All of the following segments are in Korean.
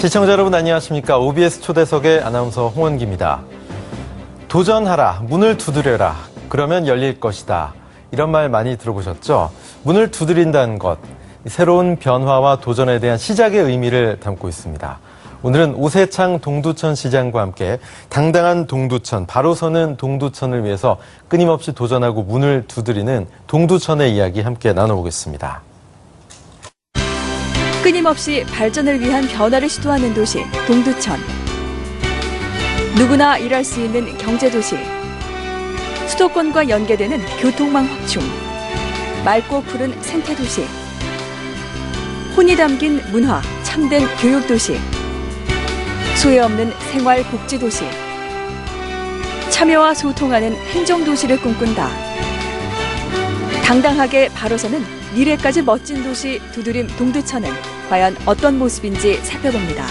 시청자 여러분 안녕하십니까. OBS 초대석의 아나운서 홍원기입니다. 도전하라, 문을 두드려라, 그러면 열릴 것이다. 이런 말 많이 들어보셨죠? 문을 두드린다는 것, 새로운 변화와 도전에 대한 시작의 의미를 담고 있습니다. 오늘은 오세창 동두천 시장과 함께 당당한 동두천, 바로 서는 동두천을 위해서 끊임없이 도전하고 문을 두드리는 동두천의 이야기 함께 나눠보겠습니다. 끊임없이 발전을 위한 변화를 시도하는 도시, 동두천. 누구나 일할 수 있는 경제도시. 수도권과 연계되는 교통망 확충. 맑고 푸른 생태도시. 혼이 담긴 문화, 참된 교육도시. 소외 없는 생활복지도시. 참여와 소통하는 행정도시를 꿈꾼다. 당당하게 바로 서는 미래까지 멋진 도시 두드림 동두천은 과연 어떤 모습인지 살펴봅니다.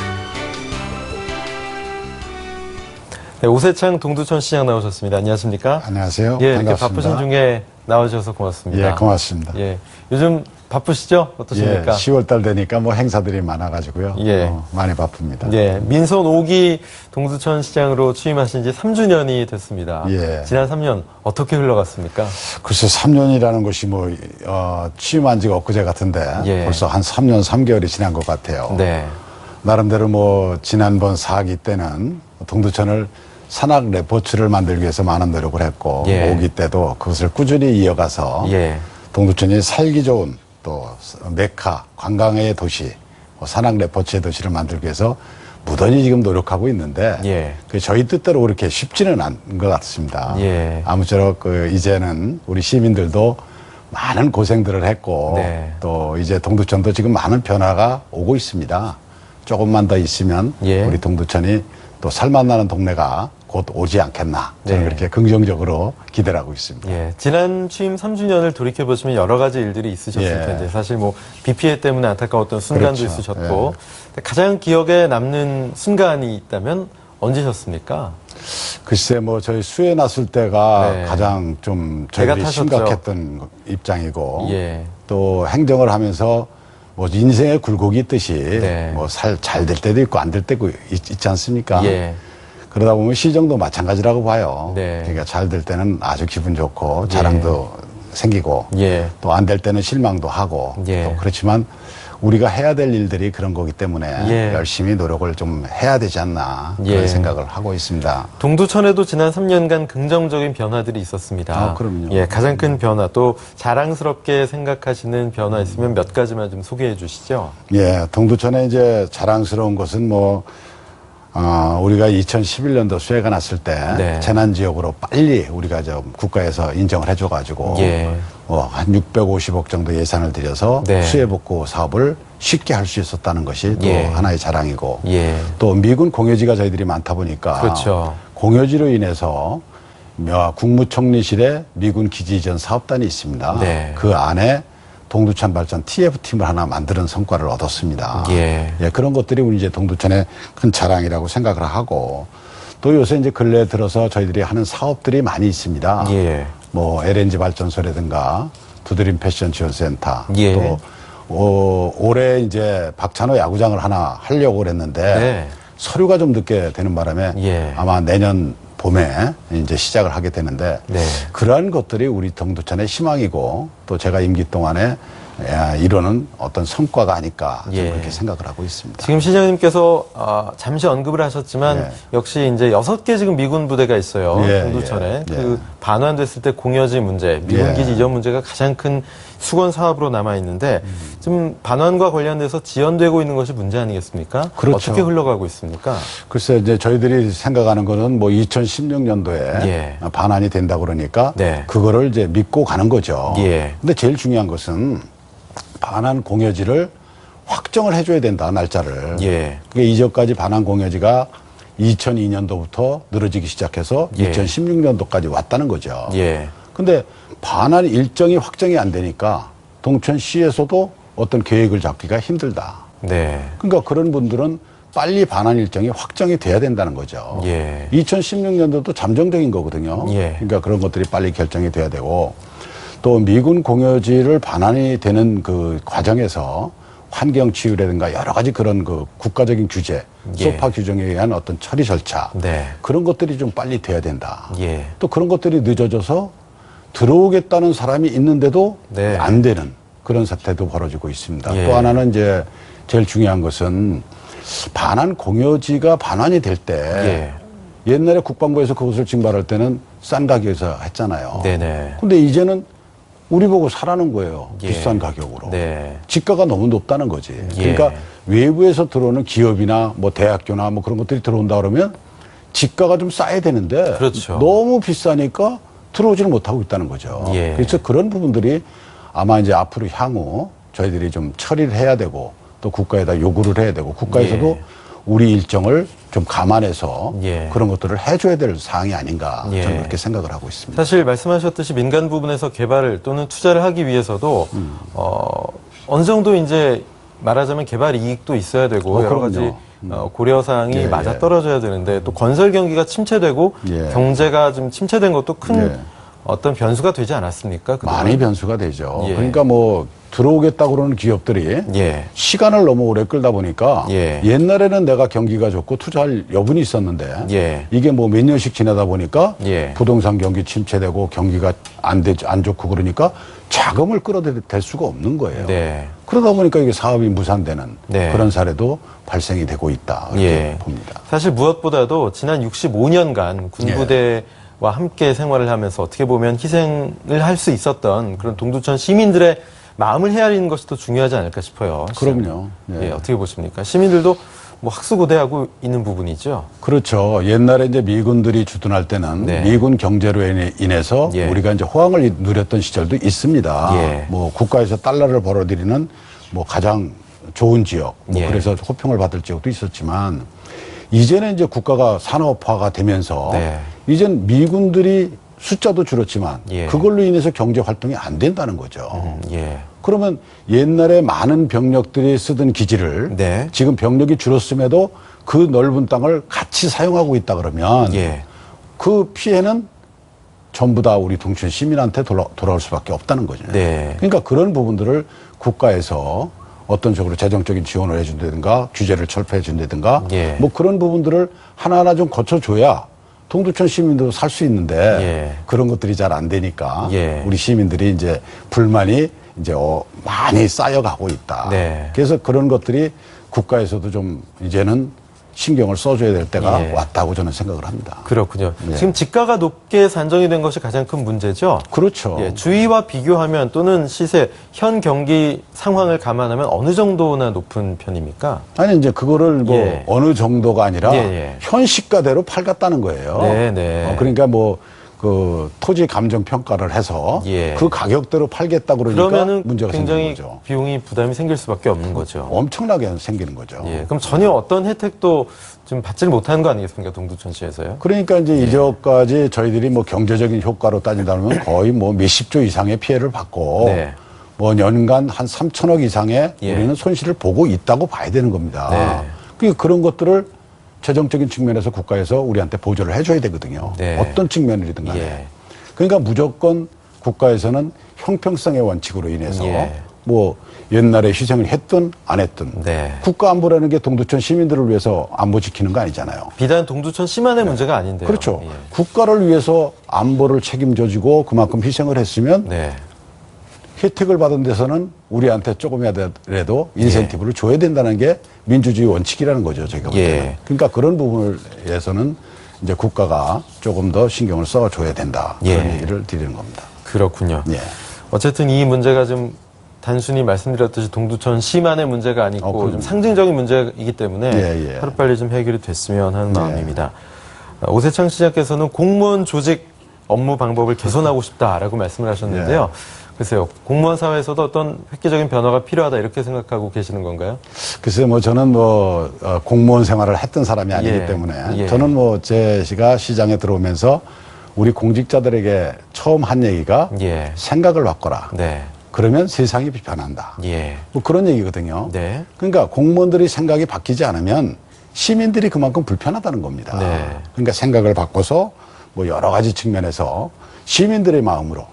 네, 오세창 동두천 시장 나오셨습니다. 안녕하십니까? 안녕하세요. 예, 반갑습니다. 이렇게 바쁘신 중에 나와주셔서 고맙습니다. 예, 고맙습니다. 예, 요즘 바쁘시죠? 어떠십니까? 예, 10월달 되니까 뭐 행사들이 많아가지고요. 예. 많이 바쁩니다. 예, 민선 5기 동두천 시장으로 취임하신 지 3주년이 됐습니다. 예. 지난 3년 어떻게 흘러갔습니까? 글쎄 3년이라는 것이 뭐 취임한 지가 엊그제 같은데 예. 벌써 한 3년 3개월이 지난 것 같아요. 네. 나름대로 뭐 지난번 4기 때는 동두천을 산악 레포츠를 만들기 위해서 많은 노력을 했고 예. 5기 때도 그것을 꾸준히 이어가서 예. 동두천이 살기 좋은 또 메카, 관광의 도시, 산악 레포츠의 도시를 만들기 위해서 무던히 지금 노력하고 있는데 예. 저희 뜻대로 그렇게 쉽지는 않은 것 같습니다. 예. 아무쪼록 이제는 우리 시민들도 많은 고생들을 했고 네. 또 이제 동두천도 지금 많은 변화가 오고 있습니다. 조금만 더 있으면 예. 우리 동두천이 또 살맛나는 동네가 곧 오지 않겠나 저는 네. 그렇게 긍정적으로 기대를 하고 있습니다. 예, 지난 취임 3주년을 돌이켜보시면 여러 가지 일들이 있으셨을 예. 텐데 사실 뭐 비 피해 때문에 안타까웠던 순간도 그렇죠. 있으셨고 가장 기억에 남는 순간이 있다면 언제셨습니까? 글쎄 뭐 저희 수해 났을 때가 네. 가장 좀 배가 저희들이 타셨죠. 심각했던 입장이고 예. 또 행정을 하면서 뭐 인생의 굴곡이 있듯이 네. 뭐 잘 될 때도 있고 안 될 때도 있지 않습니까? 예. 그러다 보면 시정도 마찬가지라고 봐요. 네. 그러니까 잘 될 때는 아주 기분 좋고 자랑도 생기고 예. 또 안 될 때는 실망도 하고 예. 또 그렇지만 우리가 해야 될 일들이 그런 거기 때문에 예. 열심히 노력을 좀 해야 되지 않나 그런 예. 생각을 하고 있습니다. 동두천에도 지난 3년간 긍정적인 변화들이 있었습니다. 그럼요. 예, 가장 큰 변화 또 자랑스럽게 생각하시는 변화 있으면 몇 가지만 좀 소개해 주시죠. 예, 동두천에 이제 자랑스러운 것은 뭐 우리가 2011년도 수해가 났을 때 네. 재난지역으로 빨리 우리가 좀 국가에서 인정을 해줘가지고 예. 한 650억 정도 예산을 들여서 네. 수해복구 사업을 쉽게 할 수 있었다는 것이 또 예. 하나의 자랑이고 예. 또 미군 공여지가 저희들이 많다 보니까 그렇죠. 공여지로 인해서 국무총리실에 미군 기지 이전 사업단이 있습니다. 네. 그 안에 동두천 발전 TF팀을 하나 만드는 성과를 얻었습니다. 예. 예, 그런 것들이 우리 이제 동두천의 큰 자랑이라고 생각을 하고 또 요새 이제 근래 들어서 저희들이 하는 사업들이 많이 있습니다. 예. 뭐 LNG 발전소라든가 두드림 패션 지원센터 예. 또 올해 이제 박찬호 야구장을 하나 하려고 그랬는데 네. 서류가 좀 늦게 되는 바람에 예. 아마 내년 봄에 이제 시작을 하게 되는데 네. 그러한 것들이 우리 동두천의 희망이고 또 제가 임기 동안에 이루는 어떤 성과가 아닐까 예. 저는 그렇게 생각을 하고 있습니다. 지금 시장님께서 잠시 언급을 하셨지만 예. 역시 이제 6개 지금 미군 부대가 있어요. 예, 동두천에. 예. 그 반환됐을 때 공여지 문제, 미군 예. 기지 이전 문제가 가장 큰 수건 사업으로 남아 있는데 지금 반환과 관련돼서 지연되고 있는 것이 문제 아니겠습니까? 그렇죠. 어떻게 흘러가고 있습니까? 글쎄 이제 저희들이 생각하는 거는 뭐 2016년도에 예. 반환이 된다 그러니까 네. 그거를 이제 믿고 가는 거죠. 예. 근데 제일 중요한 것은 반환 공여지를 확정을 해줘야 된다, 날짜를. 예. 그게 이전까지 반환 공여지가 2002년도부터 늘어지기 시작해서 예. 2016년도까지 왔다는 거죠. 예. 근데 반환 일정이 확정이 안 되니까 동천시에서도 어떤 계획을 잡기가 힘들다. 네. 그러니까 그런 분들은 빨리 반환 일정이 확정이 돼야 된다는 거죠. 예. 2016년도도 잠정적인 거거든요. 예. 그러니까 그런 것들이 빨리 결정이 돼야 되고 또 미군 공여지를 반환이 되는 그 과정에서 환경 치유라든가 여러 가지 그런 그 국가적인 규제, 예. 소파 규정에 의한 어떤 처리 절차 네. 그런 것들이 좀 빨리 돼야 된다. 예. 또 그런 것들이 늦어져서 들어오겠다는 사람이 있는데도 네. 안 되는 그런 사태도 벌어지고 있습니다. 예. 또 하나는 이제 제일 중요한 것은 반환 공여지가 반환이 될 때 예. 옛날에 국방부에서 그것을 증발할 때는 싼 가격에서 했잖아요. 네네. 근데 이제는 우리 보고 사라는 거예요. 예. 비싼 가격으로. 네. 지가가 너무 높다는 거지. 예. 그러니까 외부에서 들어오는 기업이나 뭐 대학교나 뭐 그런 것들이 들어온다 그러면 지가가 좀 싸야 되는데 그렇죠. 너무 비싸니까 들어오지를 못하고 있다는 거죠. 예. 그래서 그런 부분들이 아마 이제 앞으로 향후 저희들이 좀 처리를 해야 되고 또 국가에다 요구를 해야 되고 국가에서도 예. 우리 일정을 좀 감안해서 예. 그런 것들을 해줘야 될 사항이 아닌가 예. 저는 그렇게 생각을 하고 있습니다. 사실 말씀하셨듯이 민간 부분에서 개발을 또는 투자를 하기 위해서도 어느 정도 이제 말하자면 개발 이익도 있어야 되고 여러 가지 그럼요. 고려 사항이 예, 맞아 예. 떨어져야 되는데 또 건설 경기가 침체되고 예. 경제가 좀 침체된 것도 큰 예. 어떤 변수가 되지 않았습니까? 그동안? 많이 변수가 되죠. 예. 그러니까 뭐 들어오겠다고 그러는 기업들이 예. 시간을 너무 오래 끌다 보니까 예. 옛날에는 내가 경기가 좋고 투자할 여분이 있었는데 예. 이게 뭐 몇 년씩 지나다 보니까 예. 부동산 경기 침체되고 경기가 안 좋고 그러니까 자금을 끌어댈 수가 없는 거예요. 네. 그러다 보니까 이게 사업이 무산되는 네. 그런 사례도 발생이 되고 있다. 이렇게 예. 봅니다. 사실 무엇보다도 지난 65년간 군부대와 함께 생활을 하면서 어떻게 보면 희생을 할 수 있었던 그런 동두천 시민들의 마음을 헤아리는 것이 더 중요하지 않을까 싶어요. 그럼요. 예, 어떻게 보십니까? 시민들도 뭐 학수고대하고 있는 부분이죠. 그렇죠. 옛날에 이제 미군들이 주둔할 때는 네. 미군 경제로 인해서 예. 우리가 이제 호황을 누렸던 시절도 있습니다. 예. 뭐 국가에서 달러를 벌어들이는 뭐 가장 좋은 지역, 뭐 예. 그래서 호평을 받을 지역도 있었지만 이제는 이제 국가가 산업화가 되면서 네. 이젠 미군들이 숫자도 줄었지만 예. 그걸로 인해서 경제 활동이 안 된다는 거죠. 예. 그러면 옛날에 많은 병력들이 쓰던 기지를 네. 지금 병력이 줄었음에도 그 넓은 땅을 같이 사용하고 있다 그러면 예. 그 피해는 전부 다 우리 동춘 시민한테 돌아올 수밖에 없다는 거죠. 네. 그러니까 그런 부분들을 국가에서 어떤 식으로 재정적인 지원을 해준다든가 규제를 철폐해 준다든가 예. 뭐 그런 부분들을 하나하나 좀 거쳐줘야 동두천 시민도 살 수 있는데 예. 그런 것들이 잘 안 되니까 예. 우리 시민들이 이제 불만이 이제 많이 쌓여가고 있다. 네. 그래서 그런 것들이 국가에서도 좀 이제는 신경을 써줘야 될 때가 예. 왔다고 저는 생각을 합니다. 그렇군요. 네. 지금 지가가 높게 산정이 된 것이 가장 큰 문제죠. 그렇죠. 예, 주위와 비교하면 또는 시세, 현 경기 상황을 감안하면 어느 정도나 높은 편입니까? 아니 이제 그거를 뭐 예. 어느 정도가 아니라 예, 예. 현 시가대로 팔겠다는 거예요. 네, 네. 그러니까 뭐 그 토지 감정 평가를 해서 예. 그 가격대로 팔겠다 그러니까 그러면은 문제가 굉장히 생기는 거죠. 비용이 부담이 생길 수밖에 없는 거죠. 엄청나게 생기는 거죠. 예, 그럼 전혀 어떤 혜택도 좀 받지를 못하는 거 아니겠습니까? 동두천시에서요? 그러니까 이제 이 지역까지 저희들이 뭐 경제적인 효과로 따진다면 거의 뭐 몇십 조 이상의 피해를 받고 네. 뭐 연간 한 3천억 이상의 예. 우리는 손실을 보고 있다고 봐야 되는 겁니다. 네. 그러니까 그런 것들을 재정적인 측면에서 국가에서 우리한테 보조를 해줘야 되거든요. 네. 어떤 측면이든 간에. 예. 그러니까 무조건 국가에서는 형평성의 원칙으로 인해서 예. 뭐 옛날에 희생을 했든 안 했든 네. 국가 안보라는 게 동두천 시민들을 위해서 안보 지키는 거 아니잖아요. 비단 동두천 시만의 문제가 아닌데요. 그렇죠. 예. 국가를 위해서 안보를 책임져주고 그만큼 희생을 했으면 네. 혜택을 받은 데서는 우리한테 조금이라도 인센티브를 줘야 된다는 게 민주주의 원칙이라는 거죠. 제가 볼 예. 때는. 그러니까 그런 부분에서는 이제 국가가 조금 더 신경을 써줘야 된다. 그런 예. 얘기를 드리는 겁니다. 그렇군요. 예. 어쨌든 이 문제가 좀 단순히 말씀드렸듯이 동두천 시만의 문제가 아니고 그럼요. 좀 상징적인 문제이기 때문에 예, 예. 하루빨리 좀 해결이 됐으면 하는 마음입니다. 오세창 시장께서는 공무원 조직 업무 방법을 개선하고 싶다라고 말씀을 하셨는데요. 글쎄요, 공무원 사회에서도 어떤 획기적인 변화가 필요하다 이렇게 생각하고 계시는 건가요? 글쎄 뭐 저는 뭐 공무원 생활을 했던 사람이 아니기 예. 때문에 예. 저는 뭐 제가 시장에 들어오면서 우리 공직자들에게 처음 한 얘기가 예. 생각을 바꿔라. 네. 그러면 세상이 변한다. 예. 뭐 그런 얘기거든요. 네. 그러니까 공무원들이 생각이 바뀌지 않으면 시민들이 그만큼 불편하다는 겁니다. 네. 그러니까 생각을 바꿔서 뭐 여러 가지 측면에서 시민들의 마음으로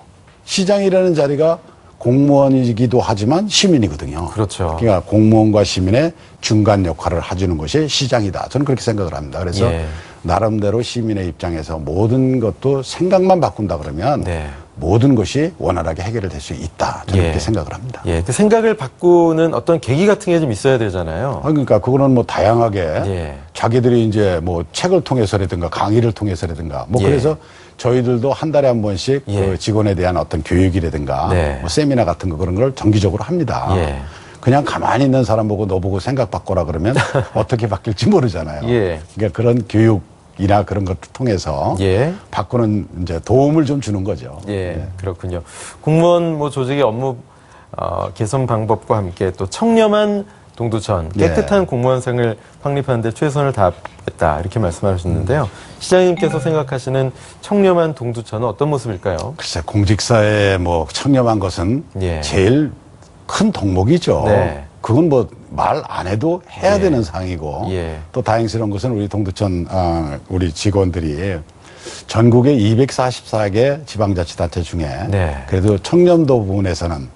시장이라는 자리가 공무원이기도 하지만 시민이거든요. 그렇죠. 그러니까 공무원과 시민의 중간 역할을 해주는 것이 시장이다. 저는 그렇게 생각을 합니다. 그래서 예. 나름대로 시민의 입장에서 모든 것도 생각만 바꾼다 그러면 네. 모든 것이 원활하게 해결될 수 있다. 저는 예. 그렇게 생각을 합니다. 예, 그 생각을 바꾸는 어떤 계기 같은 게 좀 있어야 되잖아요. 그러니까 그거는 뭐 다양하게 예. 자기들이 이제 뭐 책을 통해서라든가 강의를 통해서라든가 뭐 예. 그래서 저희들도 한 달에 한 번씩 예. 그 직원에 대한 어떤 교육이라든가 네. 뭐 세미나 같은 거 그런 걸 정기적으로 합니다. 예. 그냥 가만히 있는 사람 보고 너 보고 생각 바꿔라 그러면 어떻게 바뀔지 모르잖아요. 예. 그러니까 그런 교육이나 그런 것을 통해서 예. 바꾸는 이제 도움을 좀 주는 거죠. 예, 그렇군요. 공무원 뭐 조직의 업무 개선 방법과 함께 또 청렴한 동두천, 깨끗한 예. 공무원생을 확립하는 데 최선을 다하겠다 이렇게 말씀하셨는데요. 시장님께서 생각하시는 청렴한 동두천은 어떤 모습일까요? 글쎄 공직사에 뭐 청렴한 것은 예. 제일 큰 덕목이죠. 네. 그건 뭐 말 안 해도 해야 예. 되는 상황이고 예. 또 다행스러운 것은 우리 동두천 우리 직원들이 전국의 244개 지방자치단체 중에 네. 그래도 청렴도 부분에서는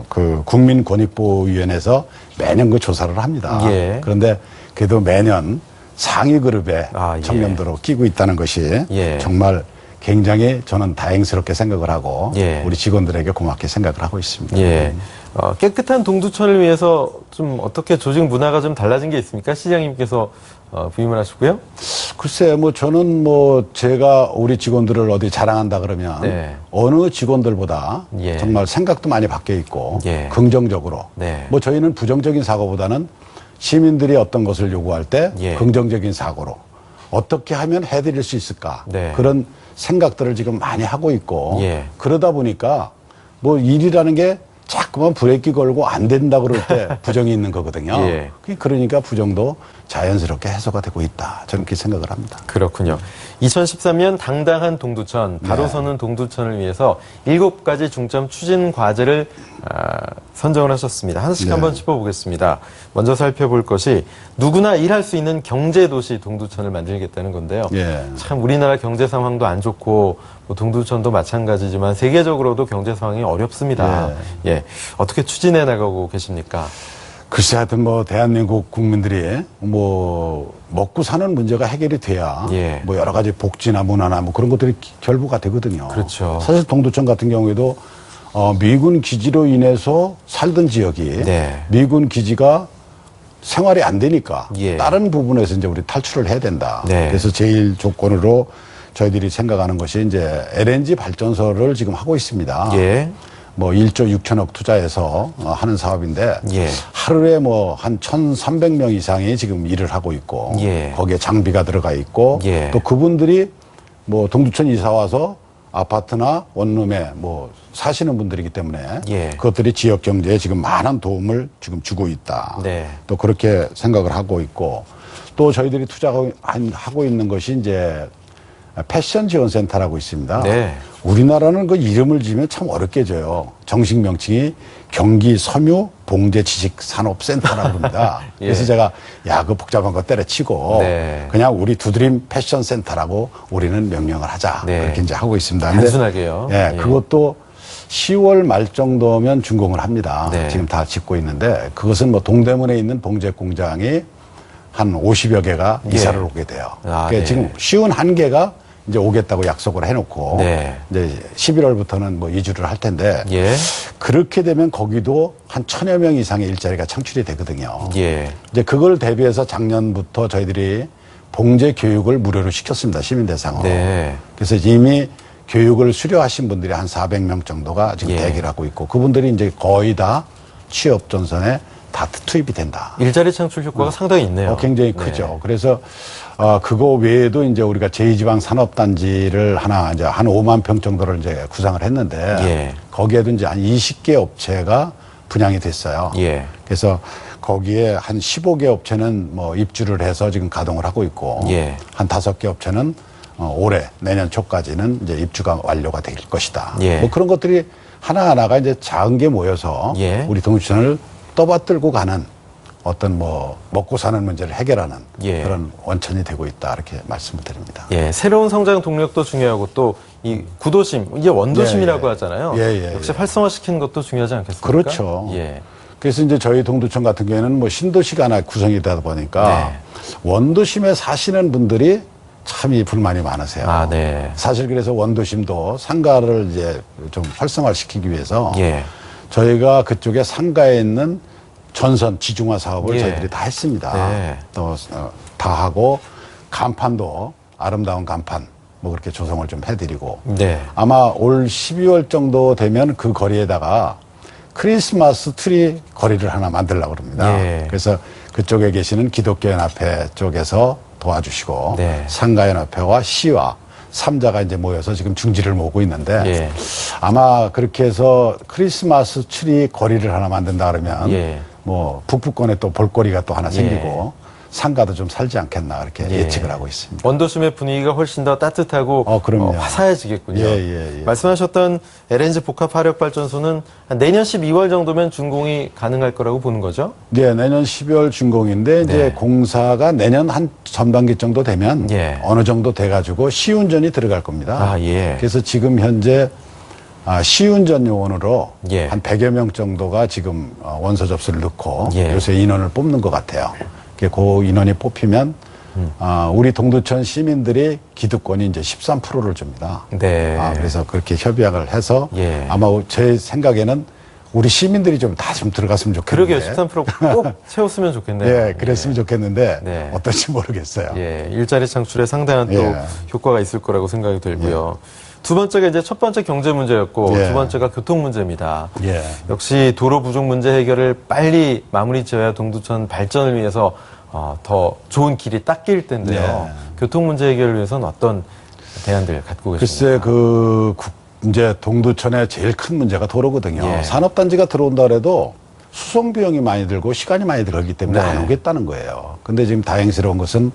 그 국민권익보호위원회에서 매년 그 조사를 합니다. 예. 그런데 그래도 매년 상위 그룹에 아, 예. 청렴도로 끼고 있다는 것이 예. 정말 굉장히 저는 다행스럽게 생각을 하고 예. 우리 직원들에게 고맙게 생각을 하고 있습니다. 예. 깨끗한 동두천을 위해서 좀 어떻게 조직 문화가 좀 달라진 게 있습니까? 시장님께서 부임을 하시고요. 글쎄, 뭐 저는 뭐 제가 우리 직원들을 어디 자랑한다 그러면 네. 어느 직원들보다 예. 정말 생각도 많이 바뀌어 있고 예. 긍정적으로. 네. 뭐 저희는 부정적인 사고보다는 시민들이 어떤 것을 요구할 때 예. 긍정적인 사고로 어떻게 하면 해드릴 수 있을까 네. 그런 생각들을 지금 많이 하고 있고 예. 그러다 보니까 뭐 일이라는 게 자꾸만 브레이크 걸고 안 된다 그럴 때 부정이 있는 거거든요. 예. 그러니까 부정도 자연스럽게 해소가 되고 있다. 저는 그렇게 생각을 합니다. 그렇군요. 2013년 당당한 동두천, 바로 네. 서는 동두천을 위해서 7가지 중점 추진 과제를 선정을 하셨습니다. 하나씩 네. 한번 짚어보겠습니다. 먼저 살펴볼 것이 누구나 일할 수 있는 경제도시 동두천을 만들겠다는 건데요. 예. 참 우리나라 경제 상황도 안 좋고 뭐 동두천도 마찬가지지만 세계적으로도 경제 상황이 어렵습니다. 예. 어떻게 추진해 나가고 계십니까? 글쎄 하여튼 뭐 대한민국 국민들이 뭐 먹고 사는 문제가 해결이 돼야 예. 뭐 여러 가지 복지나 문화나 뭐 그런 것들이 결부가 되거든요. 그렇죠. 사실 동두천 같은 경우에도 미군 기지로 인해서 살던 지역이 네. 미군 기지가 생활이 안 되니까 예. 다른 부분에서 이제 우리 탈출을 해야 된다. 네. 그래서 제일 조건으로 저희들이 생각하는 것이 이제 LNG 발전소를 지금 하고 있습니다. 예. 뭐 1조 6천억 투자해서 하는 사업인데 예. 하루에 뭐 한 1,300명 이상이 지금 일을 하고 있고 예. 거기에 장비가 들어가 있고 예. 또 그분들이 뭐 동두천 이사 와서 아파트나 원룸에 뭐 사시는 분들이기 때문에 예. 그것들이 지역 경제에 지금 많은 도움을 지금 주고 있다. 네. 또 그렇게 생각을 하고 있고 또 저희들이 투자하고 있는 것이 이제 패션 지원센터라고 있습니다. 네. 우리나라는 그 이름을 지으면 참 어렵게 져요. 정식 명칭이 경기 섬유 봉제 지식 산업센터라고 합니다. 예. 그래서 제가 야, 그 복잡한 거 때려치고 네. 그냥 우리 두드림 패션 센터라고 우리는 명명을 하자. 네. 그렇게 이제 하고 있습니다. 근데 단순하게요. 예, 예. 그것도 10월 말 정도면 준공을 합니다. 네. 지금 다 짓고 있는데 그것은 뭐 동대문에 있는 봉제 공장이 한 50여 개가 예. 이사를 오게 돼요. 아, 그러니까 네. 지금 쉬운 한 개가 이제 오겠다고 약속을 해놓고 네. 이제 11월부터는 뭐 이주를 할 텐데 예. 그렇게 되면 거기도 한 1,000여 명 이상의 일자리가 창출이 되거든요. 예. 이제 그걸 대비해서 작년부터 저희들이 봉제 교육을 무료로 시켰습니다. 시민 대상으로. 네. 그래서 이미 교육을 수료하신 분들이 한 400명 정도가 지금 예. 대기를 하고 있고 그분들이 이제 거의 다 취업 전선에 다 투입이 된다. 일자리 창출 효과가 상당히 있네요. 굉장히 네. 크죠. 그래서 그거 외에도 이제 우리가 제2지방 산업단지를 하나 이제 한 5만 평 정도를 이제 구상을 했는데 예. 거기에도 이제 한 20개 업체가 분양이 됐어요. 예. 그래서 거기에 한 15개 업체는 뭐 입주를 해서 지금 가동을 하고 있고 예. 한 5개 업체는 올해 내년 초까지는 이제 입주가 완료가 될 것이다. 예. 뭐 그런 것들이 하나하나가 이제 작은 게 모여서 예. 우리 동두천을 떠받들고 가는 어떤 뭐 먹고 사는 문제를 해결하는 예. 그런 원천이 되고 있다 이렇게 말씀을 드립니다. 예, 새로운 성장 동력도 중요하고 또 이 구도심, 이게 원도심이라고 예, 예. 하잖아요. 예. 역시 활성화시키는 것도 중요하지 않겠습니까? 그렇죠. 예. 그래서 이제 저희 동두천 같은 경우에는 뭐 신도시가 하나 구성이 되다 보니까 네. 원도심에 사시는 분들이 참 이 불만이 많으세요. 아, 네. 사실 그래서 원도심도 상가를 이제 좀 활성화시키기 위해서 예. 저희가 그쪽에 상가에 있는 전선 지중화 사업을 예. 저희들이 다 했습니다. 네. 또 다 하고 간판도 아름다운 간판 뭐 그렇게 조성을 좀 해드리고 네. 아마 올 12월 정도 되면 그 거리에다가 크리스마스 트리 거리를 하나 만들려고 합니다. 예. 그래서 그쪽에 계시는 기독교연합회 쪽에서 도와주시고 네. 상가연합회와 시와 3자가 이제 모여서 지금 중지를 모으고 있는데 예. 아마 그렇게 해서 크리스마스 트리 거리를 하나 만든다 그러면 예. 뭐 북부권에 또 볼거리가 또 하나 생기고 상가도 좀 살지 않겠나 그렇게 예. 예측을 하고 있습니다. 원도심의 분위기가 훨씬 더 따뜻하고 그럼요. 화사해지겠군요. 예. 말씀하셨던 LNG 복합 화력발전소는 한 내년 12월 정도면 준공이 가능할 거라고 보는 거죠? 네, 내년 12월 준공인데 이제 네. 공사가 내년 한 전반기 정도 되면 예. 어느 정도 돼가지고 시운전이 들어갈 겁니다. 아, 예. 그래서 지금 현재 시운전 요원으로 예. 한 100여 명 정도가 지금 원서 접수를 넣고 예. 요새 인원을 뽑는 것 같아요. 그 인원이 뽑히면 우리 동두천 시민들이 기득권이 이제 13%를 줍니다. 네. 그래서 그렇게 협약을 해서 예. 아마 제 생각에는 우리 시민들이 좀 다 좀 들어갔으면 좋겠는데. 그러게요. 13%꼭 채웠으면 좋겠네요. 예, 그랬으면 좋겠는데 네. 어떨지 모르겠어요. 예, 일자리 창출에 상당한 또 예. 효과가 있을 거라고 생각이 들고요. 두 번째가 이제 첫 번째 경제 문제였고 예. 두 번째가 교통 문제입니다. 예. 역시 도로 부족 문제 해결을 빨리 마무리 지어야 동두천 발전을 위해서 더 좋은 길이 닦일 텐데요. 예. 교통 문제 해결을 위해서는 어떤 대안들 갖고 글쎄 계십니까? 이제 동두천의 제일 큰 문제가 도로거든요. 예. 산업단지가 들어온다 그래도 수송 비용이 많이 들고 시간이 많이 들어가기 때문에 네. 안 오겠다는 거예요. 근데 지금 다행스러운 것은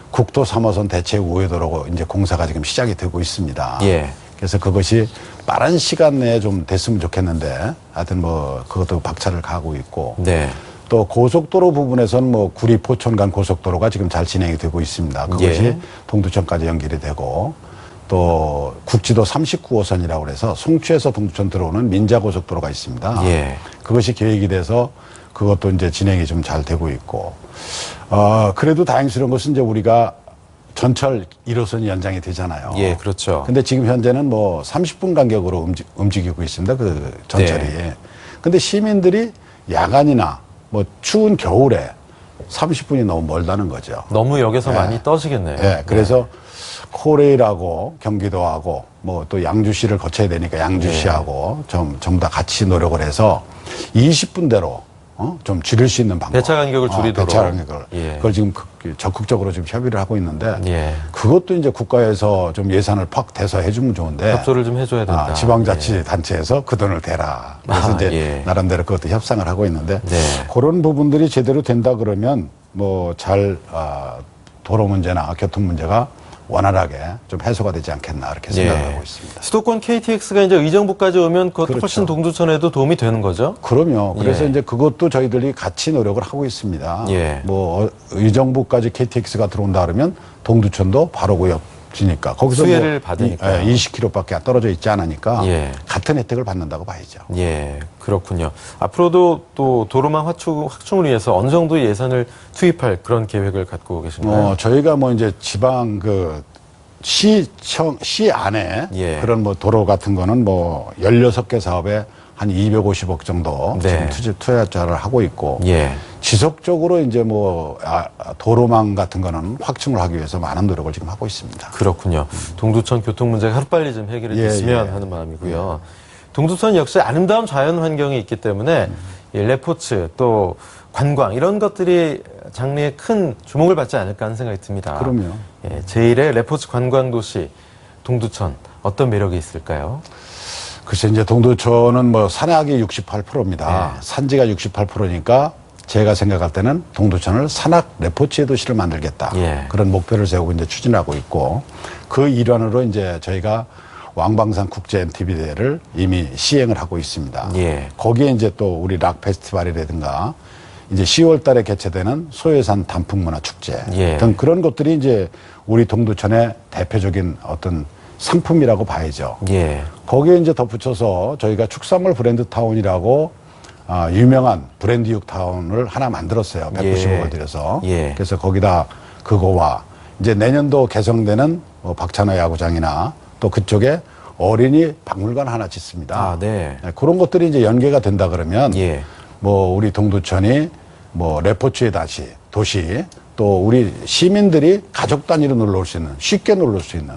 국도 3호선 대체 우회도로 이제 공사가 지금 시작이 되고 있습니다. 예. 그래서 그것이 빠른 시간 내에 좀 됐으면 좋겠는데 하여튼 뭐 그것도 박차를 가고 있고 네. 또 고속도로 부분에서는 뭐 구리 포천 간 고속도로가 지금 잘 진행이 되고 있습니다. 그것이 예. 동두천까지 연결이 되고 또 국지도 39호선이라고 그래서 송추에서 동두천 들어오는 민자고속도로가 있습니다. 예. 그것이 계획이 돼서 그것도 이제 진행이 좀 잘 되고 있고 그래도 다행스러운 것은 이제 우리가 전철 1호선이 연장이 되잖아요. 예, 그렇죠. 근데 지금 현재는 뭐 30분 간격으로 움직이고 있습니다. 그 전철이. 네. 근데 시민들이 야간이나 뭐 추운 겨울에 30분이 너무 멀다는 거죠. 너무 역에서 예. 많이 떠시겠네요. 예, 그래서 코레일하고 경기도하고 뭐 또 양주시를 거쳐야 되니까 양주시하고 전부 다 같이 노력을 해서 20분대로 좀 줄일 수 있는 방법. 배차 간격을 줄이도록. 배차 간격을. 예. 그걸 지금 적극적으로 지금 협의를 하고 있는데 예. 그것도 이제 국가에서 좀 예산을 팍 대서 해주면 좋은데 협조를 좀 해줘야 된다. 지방자치단체에서 그 돈을 대라. 그래서 이제 예. 나름대로 그것도 협상을 하고 있는데 네. 그런 부분들이 제대로 된다 그러면 뭐 잘 도로 문제나 교통 문제가 원활하게 좀 해소가 되지 않겠나 이렇게 생각하고 있습니다. 수도권 KTX가 이제 의정부까지 오면 그것도 그렇죠. 훨씬 동두천에도 도움이 되는 거죠? 그럼요. 그래서 예. 이제 그것도 저희들이 같이 노력을 하고 있습니다. 예. 뭐 의정부까지 KTX가 들어온다 그러면 동두천도 바로 구역지니까 거기서 수혜를 받으니까요. 20km밖에 떨어져 있지 않으니까 예. 같은 혜택을 받는다고 봐야죠. 예, 그렇군요. 앞으로도 또 도로망 확충을 위해서 어느 정도 예산을 투입할 그런 계획을 갖고 계신가요? 저희가 뭐 이제 지방 시 안에 예. 그런 뭐 도로 같은 거는 뭐 16개 사업에 한 250억 정도 네. 지금 투자를 하고 있고 예. 지속적으로 이제 뭐 도로망 같은 거는 확충을 하기 위해서 많은 노력을 지금 하고 있습니다. 그렇군요. 동두천 교통 문제가 하루빨리 좀 해결이 예, 됐으면 예. 하는 마음이고요. 동두천 역시 아름다운 자연 환경이 있기 때문에 이 레포츠 또 관광 이런 것들이 장래에 큰 주목을 받지 않을까 하는 생각이 듭니다. 그럼요. 예, 제1의 레포츠 관광 도시 동두천 어떤 매력이 있을까요? 글쎄 이제 동두천은 뭐 산악이 68%입니다. 네. 산지가 68%니까 제가 생각할 때는 동두천을 산악 레포츠의 도시를 만들겠다. 예. 그런 목표를 세우고 이제 추진하고 있고 그 일환으로 이제 저희가 왕방산 국제 MTB 대회를 이미 시행을 하고 있습니다. 예. 거기에 이제 또 우리 락 페스티벌이라든가 이제 10월 달에 개최되는 소해산 단풍문화축제 예. 등 그런 것들이 이제 우리 동두천의 대표적인 어떤 상품이라고 봐야죠. 예. 거기에 이제 덧붙여서 저희가 축산물 브랜드 타운이라고 유명한 브랜드육 타운을 하나 만들었어요. 190억을 들여서. 예. 그래서 거기다 그거와 이제 내년도 개성되는 박찬호 야구장이나 또 그쪽에 어린이 박물관 하나 짓습니다. 아, 네. 그런 것들이 이제 연계가 된다 그러면 예. 뭐 우리 동두천이 뭐 레포츠의 도시 또 우리 시민들이 가족 단위로 놀러 올 수 있는 쉽게 놀러 올 수 있는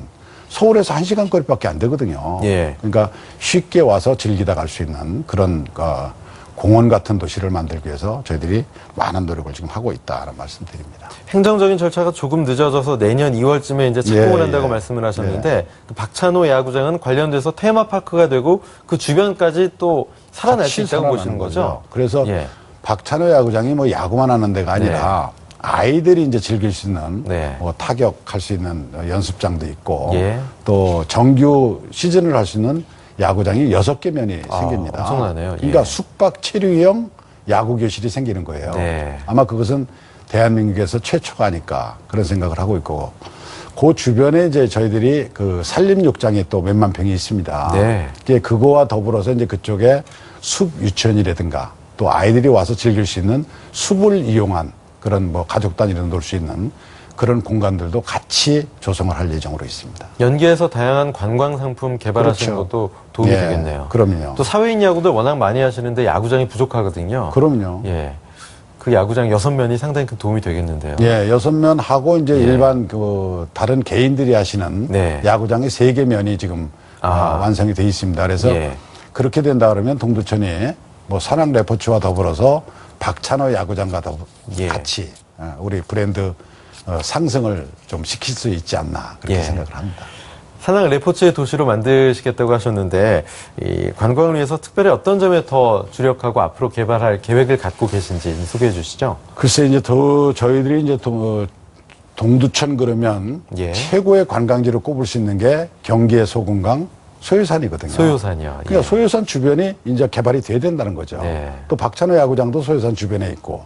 서울에서 1시간 거리밖에 안 되거든요. 예. 그러니까 쉽게 와서 즐기다 갈 수 있는 그런 공원 같은 도시를 만들기 위해서 저희들이 많은 노력을 지금 하고 있다는 말씀드립니다. 행정적인 절차가 조금 늦어져서 내년 2월쯤에 이제 착공을 예, 한다고 예. 말씀을 하셨는데 그 박찬호 야구장은 관련돼서 테마파크가 되고 그 주변까지 또 살아날 수 같이 있다고 살아나는 보시는 거죠? 그래서 예. 박찬호 야구장이 뭐 야구만 하는 데가 아니라 아이들이 이제 즐길 수 있는 네. 뭐 타격할 수 있는 연습장도 있고 예. 또 정규 시즌을 할 수 있는 야구장이 6개 면이 생깁니다. 엄청나네요. 예. 그러니까 숙박 체류형 야구 교실이 생기는 거예요. 네. 아마 그것은 대한민국에서 최초가 아닐까 그런 생각을 하고 있고 그 주변에 이제 저희들이 그 산림욕장이 또 몇만 평이 있습니다. 네. 이게 그거와 더불어서 이제 그쪽에 숲 유치원이라든가 또 아이들이 와서 즐길 수 있는 숲을 이용한 그런 뭐 가족 단위로 놀 수 있는 그런 공간들도 같이 조성을 할 예정으로 있습니다. 연계해서 다양한 관광 상품 개발하시는 그렇죠. 것도 도움이 예, 되겠네요. 그럼요. 또 사회인 야구들 워낙 많이 하시는데 야구장이 부족하거든요. 그럼요. 예. 그 야구장 6면이 상당히 큰 도움이 되겠는데요. 예, 6면 하고 이제 예. 일반 그 다른 개인들이 하시는 네. 야구장이 3개 면이 지금 완성이 돼 있습니다. 그래서 예. 그렇게 된다 그러면 동두천이 뭐 산악 레포츠와 더불어서 박찬호 야구장과 예. 같이 우리 브랜드 상승을 좀 시킬 수 있지 않나 그렇게 예. 생각을 합니다. 산악 레포츠의 도시로 만드시겠다고 하셨는데 이 관광을 위해서 특별히 어떤 점에 더 주력하고 앞으로 개발할 계획을 갖고 계신지 소개해 주시죠. 글쎄 이제 저희들이 이제 동두천 그러면 예. 최고의 관광지로 꼽을 수 있는 게 경기의 소금강 소요산이거든요. 소요산이요. 그러니까 소요산 주변이 이제 개발이 돼야 된다는 거죠. 네. 또 박찬호 야구장도 소요산 주변에 있고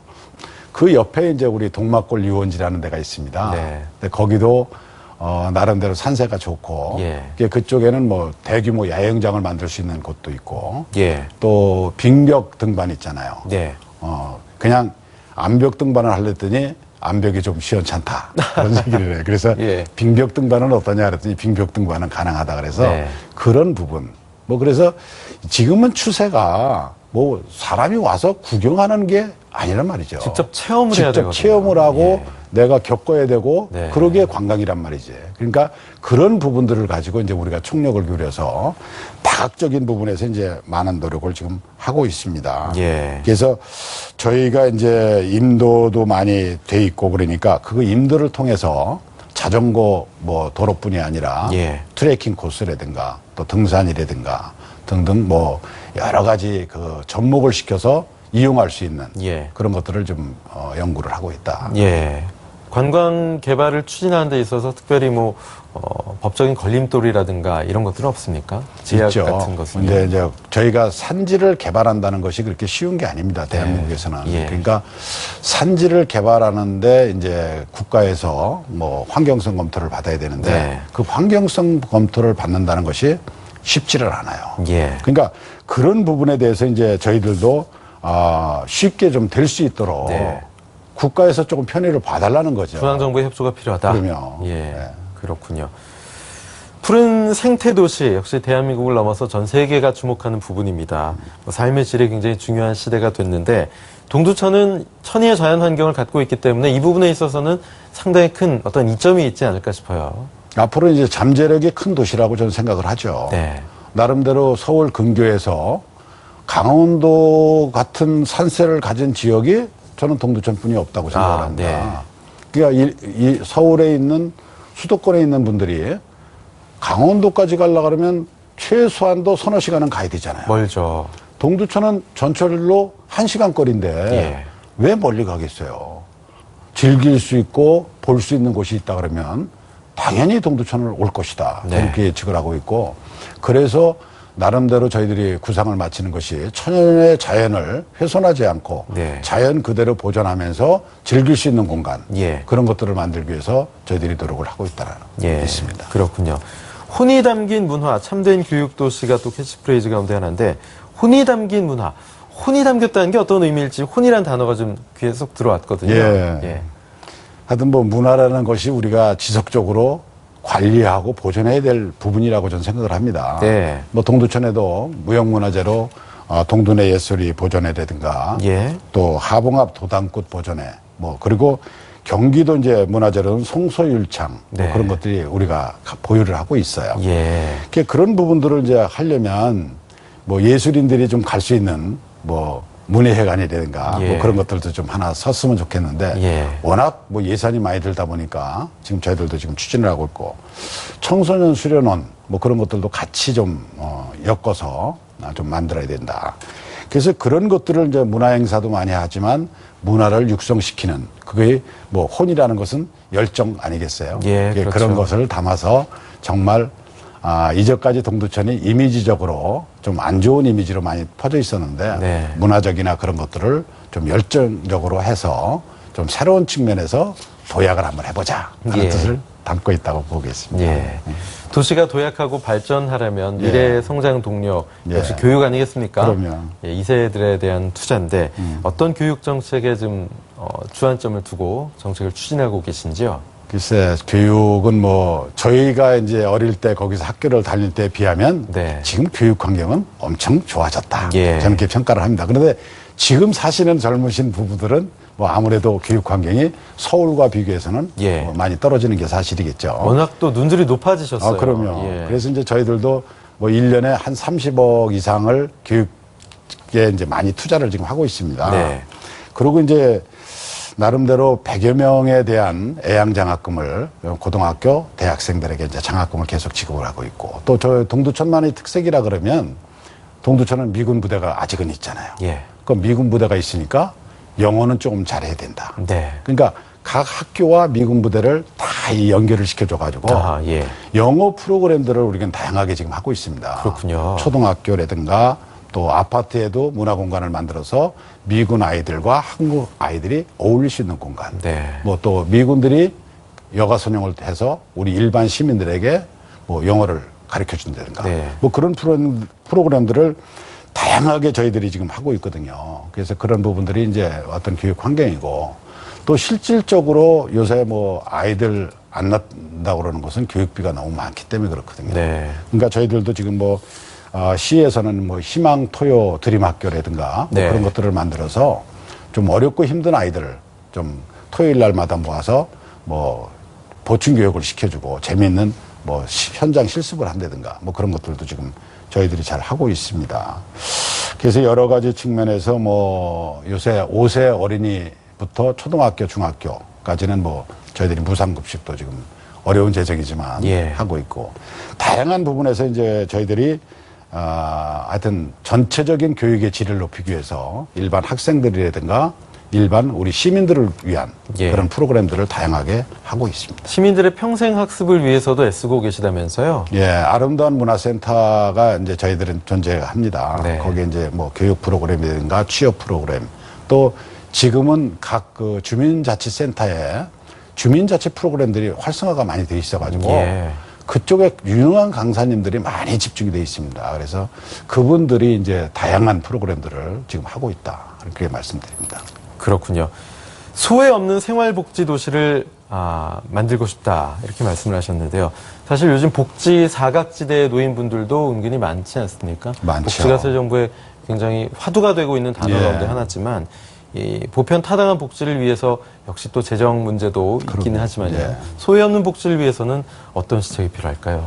그 옆에 이제 우리 동막골 유원지라는 데가 있습니다. 네. 근데 거기도 나름대로 산세가 좋고 예. 그쪽에는 뭐 대규모 야영장을 만들 수 있는 곳도 있고 예. 또 빙벽 등반 있잖아요. 네. 그냥 암벽 등반을 하랬더니 암벽이 좀 시원찮다. 그런 얘기를 해요. 그래서 예. 빙벽 등반은 어떠냐 그랬더니 빙벽 등반은 가능하다 그래서 네. 그런 부분. 뭐 그래서 지금은 추세가 뭐 사람이 와서 구경하는 게 아니란 말이죠. 직접 체험을 해야 직접 되거든요. 체험을 하고 예. 내가 겪어야 되고 네. 그러기에 관광이란 말이지. 그러니까 그런 부분들을 가지고 이제 우리가 총력을 기울여서 다각적인 부분에서 이제 많은 노력을 지금 하고 있습니다. 예. 그래서 저희가 이제 임도도 많이 돼 있고 그러니까 그 임도를 통해서 자전거 뭐 도로뿐이 아니라 예. 트레킹 코스라든가 또 등산이라든가 등등 뭐 여러 가지 그 접목을 시켜서 이용할 수 있는 예. 그런 것들을 좀 연구를 하고 있다. 예. 관광 개발을 추진하는 데 있어서 특별히 뭐 법적인 걸림돌이라든가 이런 것들은 없습니까? 제약 있죠. 같은 것은. 근데 이제 저희가 산지를 개발한다는 것이 그렇게 쉬운 게 아닙니다. 대한민국에서는. 예. 그러니까 산지를 개발하는데 이제 국가에서 뭐 환경성 검토를 받아야 되는데 네. 그 환경성 검토를 받는다는 것이 쉽지를 않아요. 예. 그러니까 그런 부분에 대해서 이제 저희들도 쉽게 좀 될 수 있도록 네. 국가에서 조금 편의를 봐달라는 거죠. 중앙정부의 협조가 필요하다. 그럼요. 예. 네. 그렇군요. 푸른 생태도시 역시 대한민국을 넘어서 전 세계가 주목하는 부분입니다. 뭐 삶의 질이 굉장히 중요한 시대가 됐는데 동두천은 천혜의 자연 환경을 갖고 있기 때문에 이 부분에 있어서는 상당히 큰 어떤 이점이 있지 않을까 싶어요. 앞으로 이제 잠재력이 큰 도시라고 저는 생각을 하죠. 네. 나름대로 서울 근교에서 강원도 같은 산세를 가진 지역이 저는 동두천뿐이 없다고 생각을 합니다. 네. 그러니까 이 서울에 있는 수도권에 있는 분들이 강원도까지 가려고 그러면 최소한도 서너 시간은 가야 되잖아요. 멀죠. 동두천은 전철로 1시간 거리인데 예. 왜 멀리 가겠어요? 즐길 수 있고 볼 수 있는 곳이 있다 그러면 당연히 동두천을 올 것이다. 네. 그렇게 예측을 하고 있고 그래서 나름대로 저희들이 구상을 마치는 것이 천연의 자연을 훼손하지 않고 네. 자연 그대로 보존하면서 즐길 수 있는 공간 예. 그런 것들을 만들기 위해서 저희들이 노력을 하고 있다는 예. 있습니다. 그렇군요. 혼이 담긴 문화, 참된 교육 도시가 또 캐치프레이즈 가운데 하나인데 혼이 담긴 문화. 혼이 담겼다는 게 어떤 의미일지 혼이란 단어가 좀 귀에 쏙 들어왔거든요. 예. 하여튼 뭐 문화라는 것이 우리가 지속적으로 관리하고 보존해야 될 부분이라고 저는 생각을 합니다. 네. 뭐 동두천에도 무형문화재로 동두내 예술이 보존회라든가 예. 또 하봉합 도당꽃 보존회 뭐 그리고 경기도 이제 문화재로는 송소율창 네. 뭐 그런 것들이 우리가 보유를 하고 있어요. 예. 그런 부분들을 이제 하려면 뭐 예술인들이 좀 갈 수 있는 뭐 문예회관이라든가 예. 뭐 그런 것들도 좀 하나 섰으면 좋겠는데 예. 워낙 뭐 예산이 많이 들다 보니까 지금 저희들도 지금 추진을 하고 있고 청소년 수련원 뭐 그런 것들도 같이 좀 엮어서 좀 만들어야 된다. 그래서 그런 것들을 이제 문화행사도 많이 하지만 문화를 육성시키는 그게 뭐 혼이라는 것은 열정 아니겠어요? 예, 그렇죠. 그런 것을 담아서 정말 이전까지 동두천이 이미지적으로 좀 안 좋은 이미지로 많이 퍼져 있었는데 네. 문화적이나 그런 것들을 좀 열정적으로 해서 좀 새로운 측면에서 도약을 한번 해보자 하는 예. 뜻을 담고 있다고 보겠습니다. 예. 도시가 도약하고 발전하려면 미래 성장 동력 역시 예. 교육 아니겠습니까? 그럼요. 예, 2세들에 대한 투자인데 어떤 교육 정책에 좀 주안점을 두고 정책을 추진하고 계신지요? 글쎄, 교육은 뭐, 저희가 이제 어릴 때 거기서 학교를 다닐 때에 비하면 네. 지금 교육 환경은 엄청 좋아졌다. 예. 저는 이렇게 평가를 합니다. 그런데 지금 사시는 젊으신 부부들은 뭐 아무래도 교육 환경이 서울과 비교해서는 예. 많이 떨어지는 게 사실이겠죠. 워낙 또 눈들이 높아지셨어요. 그럼요. 예. 그래서 이제 저희들도 뭐 1년에 한 30억 이상을 교육에 이제 많이 투자를 지금 하고 있습니다. 네. 그리고 이제 나름대로 100여 명에 대한 애양장학금을 고등학교, 대학생들에게 이제 장학금을 계속 지급을 하고 있고 또 저 동두천만의 특색이라 그러면 동두천은 미군 부대가 아직은 있잖아요. 예. 그 미군 부대가 있으니까 영어는 조금 잘해야 된다. 네. 그러니까 각 학교와 미군 부대를 다 이 연결을 시켜줘가지고 예. 영어 프로그램들을 우리는 다양하게 지금 하고 있습니다. 그렇군요. 초등학교라든가 또 아파트에도 문화 공간을 만들어서 미군 아이들과 한국 아이들이 어울릴 수 있는 공간. 네. 뭐 또 미군들이 여가 선용을 해서 우리 일반 시민들에게 뭐 영어를 가르쳐 준다든가. 네. 뭐 그런 프로그램들을 다양하게 저희들이 지금 하고 있거든요. 그래서 그런 부분들이 이제 어떤 교육 환경이고 또 실질적으로 요새 뭐 아이들 안 낳는다고 그러는 것은 교육비가 너무 많기 때문에 그렇거든요. 네. 그러니까 저희들도 지금 뭐 시에서는 뭐 희망 토요 드림 학교라든가 뭐 네. 그런 것들을 만들어서 좀 어렵고 힘든 아이들을 좀 토요일 날마다 모아서 뭐 보충 교육을 시켜주고 재미있는 뭐 현장 실습을 한다든가 뭐 그런 것들도 지금 저희들이 잘 하고 있습니다. 그래서 여러 가지 측면에서 뭐 요새 5세 어린이부터 초등학교, 중학교까지는 뭐 저희들이 무상급식도 지금 어려운 재정이지만 예. 하고 있고 다양한 부분에서 이제 저희들이 하여튼 전체적인 교육의 질을 높이기 위해서 일반 학생들이라든가 일반 우리 시민들을 위한 예. 그런 프로그램들을 다양하게 하고 있습니다. 시민들의 평생 학습을 위해서도 애쓰고 계시다면서요? 예, 아름다운 문화센터가 이제 저희들은 존재합니다. 네. 거기에 이제 뭐 교육 프로그램이라든가 취업 프로그램 또 지금은 각 그 주민자치센터에 주민자치 프로그램들이 활성화가 많이 돼 있어가지고 예. 그쪽에 유능한 강사님들이 많이 집중이 돼 있습니다. 그래서 그분들이 이제 다양한 프로그램들을 지금 하고 있다. 그렇게 말씀드립니다. 그렇군요. 소외 없는 생활복지 도시를 만들고 싶다 이렇게 말씀을 하셨는데요. 사실 요즘 복지 사각지대의 노인분들도 은근히 많지 않습니까? 많죠. 복지가 새 정부의 굉장히 화두가 되고 있는 단어 예. 가운데 하나지만 이 보편 타당한 복지를 위해서 역시 또 재정 문제도 있기는 하지만요. 예. 소외 없는 복지를 위해서는 어떤 시책이 필요할까요?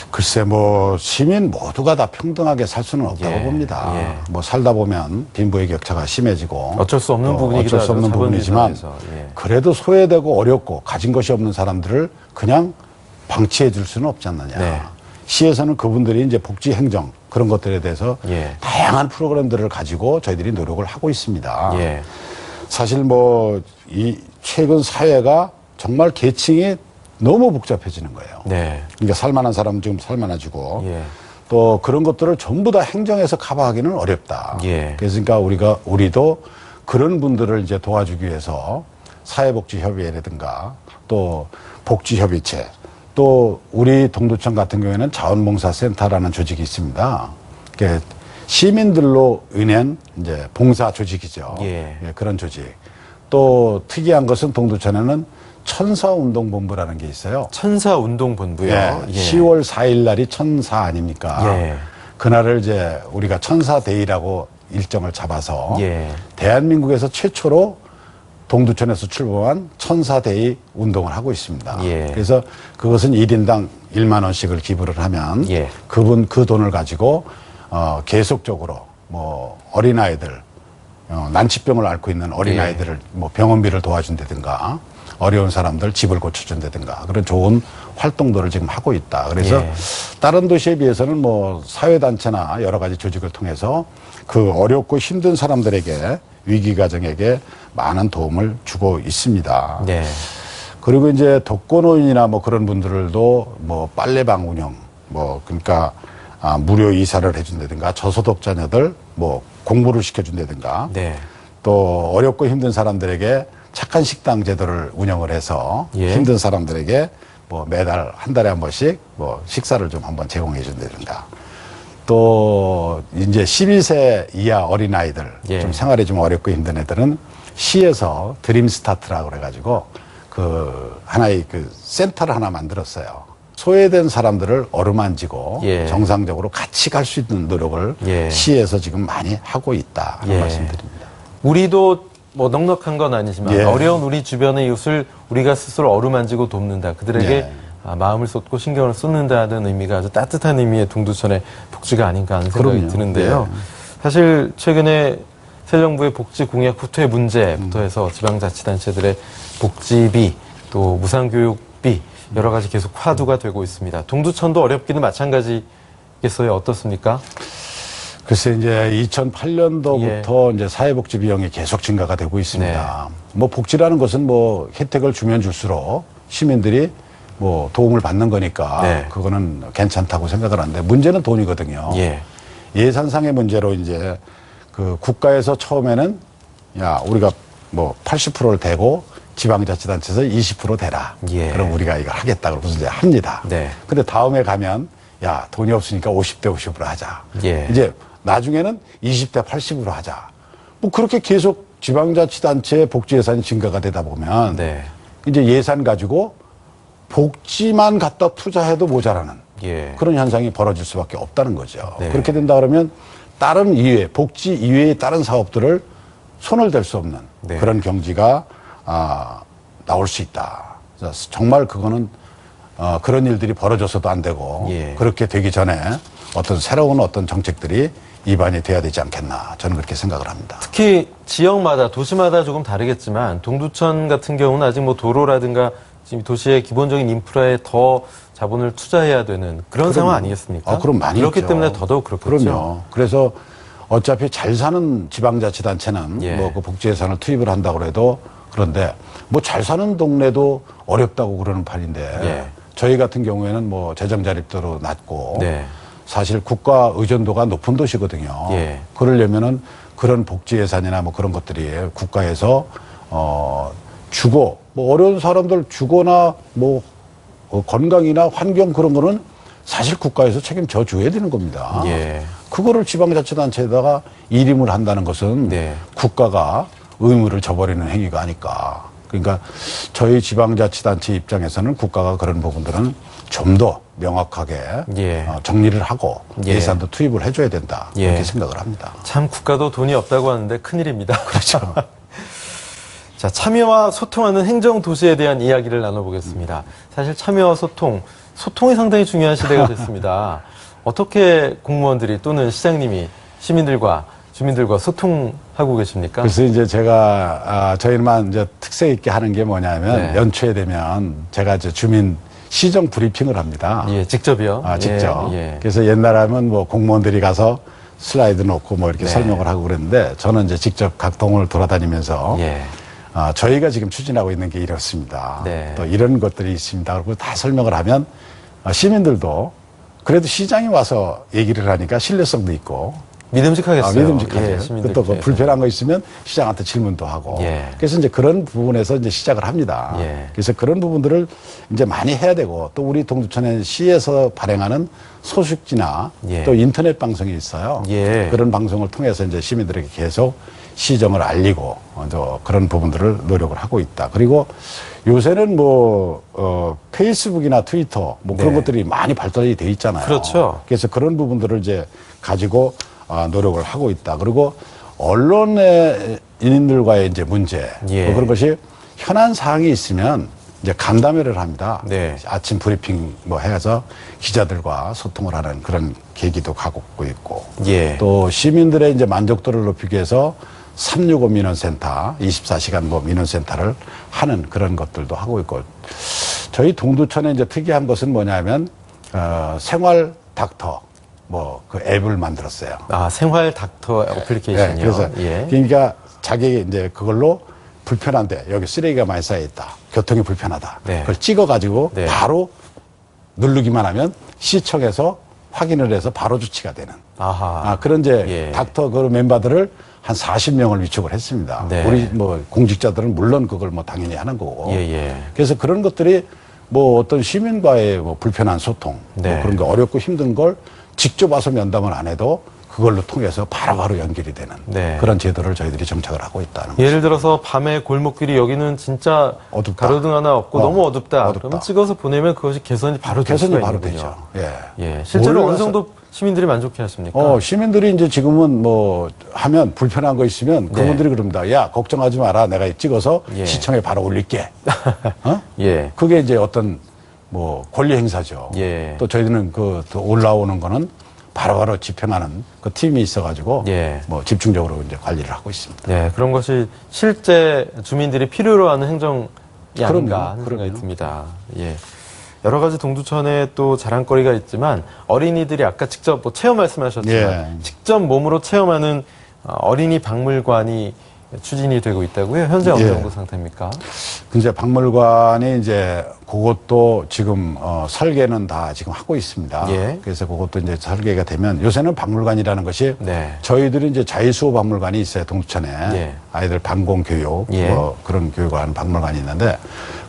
글쎄 뭐 시민 모두가 다 평등하게 살 수는 없다고 예, 봅니다. 예. 뭐 살다 보면 빈부의 격차가 심해지고 어쩔 수 없는 또 부분이기도 어쩔 수 없는 하죠. 부분이지만 자본주의 사회에서. 예. 그래도 소외되고 어렵고 가진 것이 없는 사람들을 그냥 방치해 줄 수는 없지 않느냐. 네. 시에서는 그분들이 이제 복지 행정 그런 것들에 대해서 예. 다양한 프로그램들을 가지고 저희들이 노력을 하고 있습니다. 예. 사실 뭐 이 최근 사회가 정말 계층이 너무 복잡해지는 거예요. 네. 그러니까 살만한 사람은 지금 살만해지고 예. 또 그런 것들을 전부 다 행정에서 커버하기는 어렵다. 예. 그래서 그러니까 우리도 그런 분들을 이제 도와주기 위해서 사회복지협의회라든가 또 복지협의체 또 우리 동두천 같은 경우에는 자원봉사센터라는 조직이 있습니다. 시민들로 인한 이제 봉사 조직이죠. 예. 예, 그런 조직. 또 특이한 것은 동두천에는 천사운동본부라는 게 있어요. 천사운동본부요. 예, 10월 4일 날이 천사 아닙니까? 예. 그날을 이제 우리가 천사데이라고 일정을 잡아서 예. 대한민국에서 최초로 동두천에서 출범한 천사데이 운동을 하고 있습니다. 예. 그래서 그것은 1인당 1만 원씩을 기부를 하면 예. 그 돈을 가지고 계속적으로 뭐 어린아이들 난치병을 앓고 있는 어린아이들을 뭐 병원비를 도와준다든가 어려운 사람들 집을 고쳐준다든가 그런 좋은 활동들을 지금 하고 있다. 그래서 예. 다른 도시에 비해서는 뭐 사회단체나 여러 가지 조직을 통해서 그 어렵고 힘든 사람들에게 위기 가정에게 많은 도움을 주고 있습니다. 네. 그리고 이제 독거노인이나 뭐 그런 분들도 뭐 빨래방 운영 뭐 그러니까 무료 이사를 해준다든가 저소득 자녀들 뭐 공부를 시켜준다든가 네. 또 어렵고 힘든 사람들에게 착한 식당 제도를 운영을 해서 예. 힘든 사람들에게 뭐 매달 한 달에 한 번씩 뭐 식사를 좀 한번 제공해 준다든가 또 이제 12세 이하 어린아이들 예. 좀 생활이 좀 어렵고 힘든 애들은 시에서 드림 스타트라고 그래가지고 그 하나의 그 센터를 하나 만들었어요. 소외된 사람들을 어루만지고 예. 정상적으로 같이 갈 수 있는 노력을 예. 시에서 지금 많이 하고 있다 하는 예. 말씀드립니다. 우리도 뭐 넉넉한 건 아니지만 예. 어려운 우리 주변의 이웃을 우리가 스스로 어루만지고 돕는다. 그들에게 예. 마음을 쏟고 신경을 쏟는다는 의미가 아주 따뜻한 의미의 동두천의 복지가 아닌가 하는 생각이 그럼요. 드는데요. 예. 사실 최근에 새 정부의 복지 공약 후퇴 문제부터 해서 지방자치단체들의 복지비 또 무상교육비 여러 가지 계속 화두가 되고 있습니다. 동두천도 어렵기는 마찬가지겠어요. 어떻습니까? 글쎄 이제 2008년도부터 예. 이제 사회복지 비용이 계속 증가가 되고 있습니다. 뭐 복지라는 것은 뭐 혜택을 주면 줄수록 시민들이 뭐 도움을 받는 거니까 네. 그거는 괜찮다고 생각을 하는데 문제는 돈이거든요. 예. 예산상의 문제로 이제 그 국가에서 처음에는 야 우리가 뭐 80%를 대고 지방자치단체에서 20% 대라. 예. 그럼 우리가 이걸 하겠다. 그러고서 이제 합니다. 네. 근데 다음에 가면 야 돈이 없으니까 50대 50으로 하자. 예. 이제 나중에는 20대 80으로 하자. 뭐 그렇게 계속 지방자치단체 복지 예산이 증가가 되다 보면 네. 이제 예산 가지고 복지만 갖다 투자해도 모자라는 예. 그런 현상이 벌어질 수밖에 없다는 거죠. 네. 그렇게 된다 그러면 다른 이외 복지 이외의 다른 사업들을 손을 댈 수 없는 네. 그런 경지가 나올 수 있다. 그래서 정말 그거는 그런 일들이 벌어져서도 안 되고 예. 그렇게 되기 전에 어떤 새로운 어떤 정책들이 입안이 돼야 되지 않겠나 저는 그렇게 생각을 합니다. 특히 지역마다 도시마다 조금 다르겠지만 동두천 같은 경우는 아직 뭐 도로라든가 지금 도시의 기본적인 인프라에 더 자본을 투자해야 되는 그런 상황 아니겠습니까? 그럼 많이 그렇기 있죠. 때문에 더더욱 그렇겠죠. 그럼요. 그래서 어차피 잘 사는 지방자치단체는 예. 뭐 그 복지 예산을 투입을 한다고 해도 그런데 뭐 잘 사는 동네도 어렵다고 그러는 판인데 예. 저희 같은 경우에는 뭐 재정 자립도도 낮고 네. 사실 국가 의존도가 높은 도시거든요. 예. 그러려면은 그런 복지 예산이나 뭐 그런 것들이 국가에서 주고 뭐 어려운 사람들 주거나 뭐 건강이나 환경 그런 거는 사실 국가에서 책임져 줘야 되는 겁니다. 예. 그거를 지방자치단체에다가 일임을 한다는 것은 네. 국가가 의무를 저버리는 행위가 아닐까. 그러니까 저희 지방자치단체 입장에서는 국가가 그런 부분들은 좀 더 명확하게 예. 정리를 하고 예. 예산도 투입을 해줘야 된다. 예. 그렇게 생각을 합니다. 참 국가도 돈이 없다고 하는데 큰일입니다. 그렇죠. 자, 참여와 소통하는 행정 도시에 대한 이야기를 나눠보겠습니다. 사실 참여와 소통이 상당히 중요한 시대가 됐습니다. 어떻게 공무원들이 또는 시장님이 시민들과 주민들과 소통하고 계십니까? 그래서 이제 제가 저희만 이제 특색 있게 하는 게 뭐냐면 네. 연초에 되면 제가 이제 주민 시정 브리핑을 합니다. 예, 직접이요. 직접. 예, 예. 그래서 옛날 하면 뭐 공무원들이 가서 슬라이드 놓고 뭐 이렇게 네. 설명을 하고 그랬는데 저는 이제 직접 각 동을 돌아다니면서 예. 저희가 지금 추진하고 있는 게 이렇습니다. 네. 또 이런 것들이 있습니다. 그리고 다 설명을 하면 시민들도 그래도 시장이 와서 얘기를 하니까 신뢰성도 있고 믿음직하겠어요. 믿음직하죠. 예, 시민들 또 뭐 불편한 거 있으면 시장한테 질문도 하고. 예. 그래서 이제 그런 부분에서 이제 시작을 합니다. 예. 그래서 그런 부분들을 이제 많이 해야 되고 또 우리 동두천에 시에서 발행하는 소식지나 예. 또 인터넷 방송이 있어요. 예. 그런 방송을 통해서 이제 시민들에게 계속 시정을 알리고 그런 부분들을 노력을 하고 있다. 그리고 요새는 페이스북이나 트위터 그런 네. 것들이 많이 발달이 돼 있잖아요. 그렇죠. 그래서 그런 부분들을 이제 가지고 노력을 하고 있다. 그리고 언론의 인인들과의 이제 문제 예. 그런 것이 현안 사항이 있으면 이제 간담회를 합니다. 네. 아침 브리핑 해서 기자들과 소통을 하는 그런 계기도 갖고 있고 예. 또 시민들의 이제 만족도를 높이기 위해서 365 민원센터, 24시간 민원센터를 하는 그런 것들도 하고 있고 저희 동두천에 이제 특이한 것은 뭐냐면 생활 닥터 그 앱을 만들었어요. 아, 생활 닥터 어플리케이션이요. 네, 그래서 예. 그러니까 자기 이제 그걸로 불편한데 여기 쓰레기가 많이 쌓여 있다. 교통이 불편하다. 네. 그걸 찍어가지고 네. 바로 누르기만 하면 시청에서 확인을 해서 바로 조치가 되는. 아하. 그런 이제 예. 닥터 그 멤버들을 한 40명을 위촉을 했습니다. 네. 우리 공직자들은 물론 그걸 당연히 하는 거고. 예. 그래서 그런 것들이 어떤 시민과의 불편한 소통 네. 그런 게 어렵고 힘든 걸 직접 와서 면담을 안 해도 그걸로 통해서 바로바로 연결이 되는 네. 그런 제도를 저희들이 정착을 하고 있다는 거죠. 예를 들어서 밤에 골목길이 여기는 진짜 어둡다. 가로등 하나 없고 너무 어둡다. 어둡다. 그러면 찍어서 보내면 그것이 개선이 바로 될 개선이 수가 바로 있는군요. 되죠. 예. 예. 실제로 몰라서- 어느 정도 시민들이 만족해 하십니까? 시민들이 이제 지금은 하면 불편한 거 있으면 네. 그분들이 그럽니다. 야, 걱정하지 마라. 내가 찍어서 예. 시청에 바로 올릴게. 예. 그게 이제 어떤 권리 행사죠. 예. 또 저희들은 또 올라오는 거는 바로바로 집행하는 그 팀이 있어가지고 예. 집중적으로 이제 관리를 하고 있습니다. 네, 그런 것이 실제 주민들이 필요로 하는 행정이 아닌가 하는 그럼요. 생각이 듭니다. 예. 여러 가지 동두천에 또 자랑거리가 있지만 어린이들이 아까 직접 체험 말씀하셨지만 예. 직접 몸으로 체험하는 어린이 박물관이 추진이 되고 있다고요? 현재 어느 예. 정도 상태입니까? 이제 박물관이 이제 그것도 지금 설계는 다 지금 하고 있습니다. 예. 그래서 그것도 이제 설계가 되면 요새는 박물관이라는 것이 네. 저희들이 이제 자유수호 박물관이 있어요, 동두천에. 예. 아이들 반공 교육, 예. 그런 교육을 하는 박물관이 있는데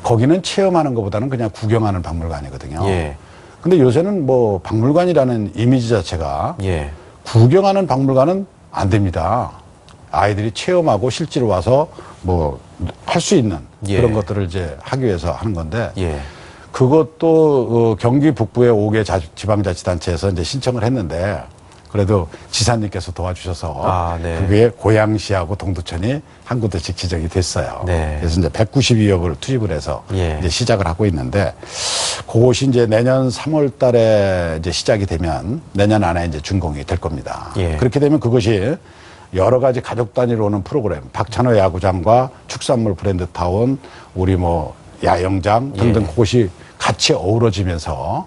거기는 체험하는 것보다는 그냥 구경하는 박물관이거든요. 예. 근데 요새는 박물관이라는 이미지 자체가 예. 구경하는 박물관은 안 됩니다. 아이들이 체험하고 실제로 와서 할 수 있는 예. 그런 것들을 이제 하기 위해서 하는 건데 예. 그것도 경기 북부의 5개 지방자치단체에서 이제 신청을 했는데 그래도 지사님께서 도와주셔서 네. 그게 고양시하고 동두천이 한 군데씩 지정이 됐어요. 네. 그래서 이제 192억을 투입을 해서 예. 이제 시작을 하고 있는데 그것이 이제 내년 3월 달에 이제 시작이 되면 내년 안에 이제 준공이 될 겁니다. 예. 그렇게 되면 그것이 여러 가지 가족 단위로 오는 프로그램, 박찬호 야구장과 축산물 브랜드 타운, 우리 야영장 등등 예. 그것이 같이 어우러지면서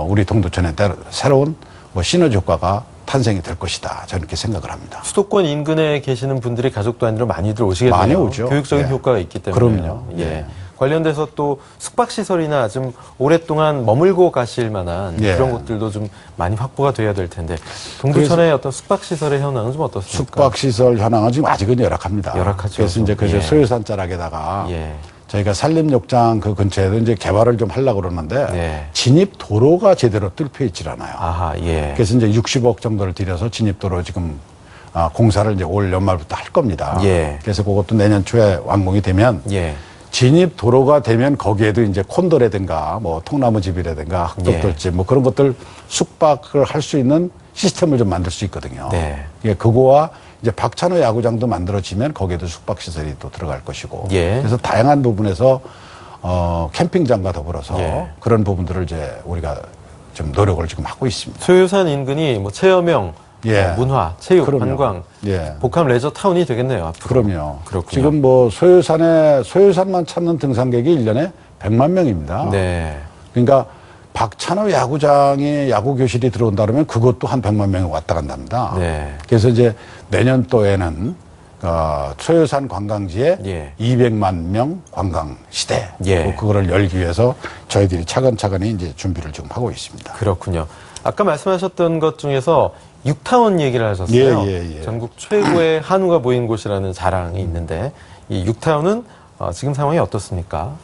우리 동두천에 새로운 시너지 효과가 탄생이 될 것이다. 저는 이렇게 생각을 합니다. 수도권 인근에 계시는 분들이 가족 단위로 많이들 오시게 많이 돼요. 오죠. 교육적인 예. 효과가 있기 때문에. 그럼요. 예. 예. 관련돼서 또 숙박시설이나 좀 오랫동안 머물고 가실 만한 예. 그런 것들도 좀 많이 확보가 돼야 될 텐데 동두천의 어떤 숙박시설의 현황은 좀 어떻습니까? 숙박시설 현황은 지금 아직은 열악합니다. 열악하죠. 그래서 이제 예. 소유산 자락에다가 예. 저희가 산림욕장 그 근처에도 이제 개발을 좀 하려고 그러는데 네. 진입 도로가 제대로 뚫혀 있질 않아요. 아하, 예. 그래서 이제 60억 정도를 들여서 진입도로 지금 공사를 이제 올 연말부터 할 겁니다. 예. 그래서 그것도 내년 초에 완공이 되면 예. 진입 도로가 되면 거기에도 이제 콘도라든가 통나무집이라든가 흑덕돌집 그런 것들 숙박을 할 수 있는 시스템을 좀 만들 수 있거든요. 네. 예, 그거와 이제 박찬호 야구장도 만들어지면 거기에도 숙박시설이 또 들어갈 것이고. 예. 그래서 다양한 부분에서 캠핑장과 더불어서 예. 그런 부분들을 이제 우리가 좀 노력을 지금 하고 있습니다. 소유산 인근이 체험형, 예. 문화, 체육, 그럼요. 관광, 예. 복합 레저 타운이 되겠네요. 앞으로. 그럼요. 그렇군요. 지금 소유산만 찾는 등산객이 1년에 100만 명입니다. 네. 그러니까 박찬호 야구장에 야구 교실이 들어온다 그러면 그것도 한 100만 명이 왔다 간답니다. 네. 그래서 이제 내년도에는 소유산 관광지에 예. 200만 명 관광 시대. 예. 그거를 열기 위해서 저희들이 차근차근히 이제 준비를 지금 하고 있습니다. 그렇군요. 아까 말씀하셨던 것 중에서 육타운 얘기를 하셨어요. 예. 전국 최고의 한우가 모인 곳이라는 자랑이 있는데 이 육타운은 지금 상황이 어떻습니까?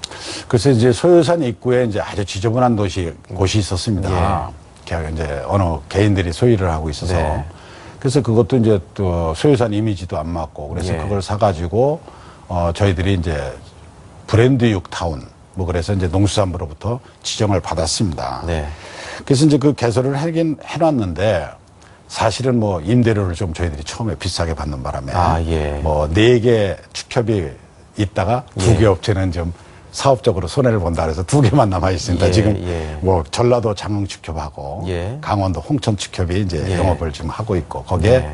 그래서 이제 소요산 입구에 이제 아주 지저분한 곳이 있었습니다. 이제 어느 개인들이 소유를 하고 있어서. 네. 그래서 그것도 이제 또 소요산 이미지도 안 맞고 그래서 예. 그걸 사가지고 저희들이 이제 브랜드 육타운 뭐 그래서 이제 농수산부로부터 지정을 받았습니다. 네. 그래서 이제 그 개설을 하긴 해놨는데 사실은 뭐 임대료를 좀 저희들이 처음에 비싸게 받는 바람에 뭐 4개 축협이 있다가 2개 업체는 좀 사업적으로 손해를 본다 그래서 2개만 남아 있습니다. 지금 뭐 전라도 장흥 축협하고 강원도 홍천 축협이 이제 영업을 지금 하고 있고 거기에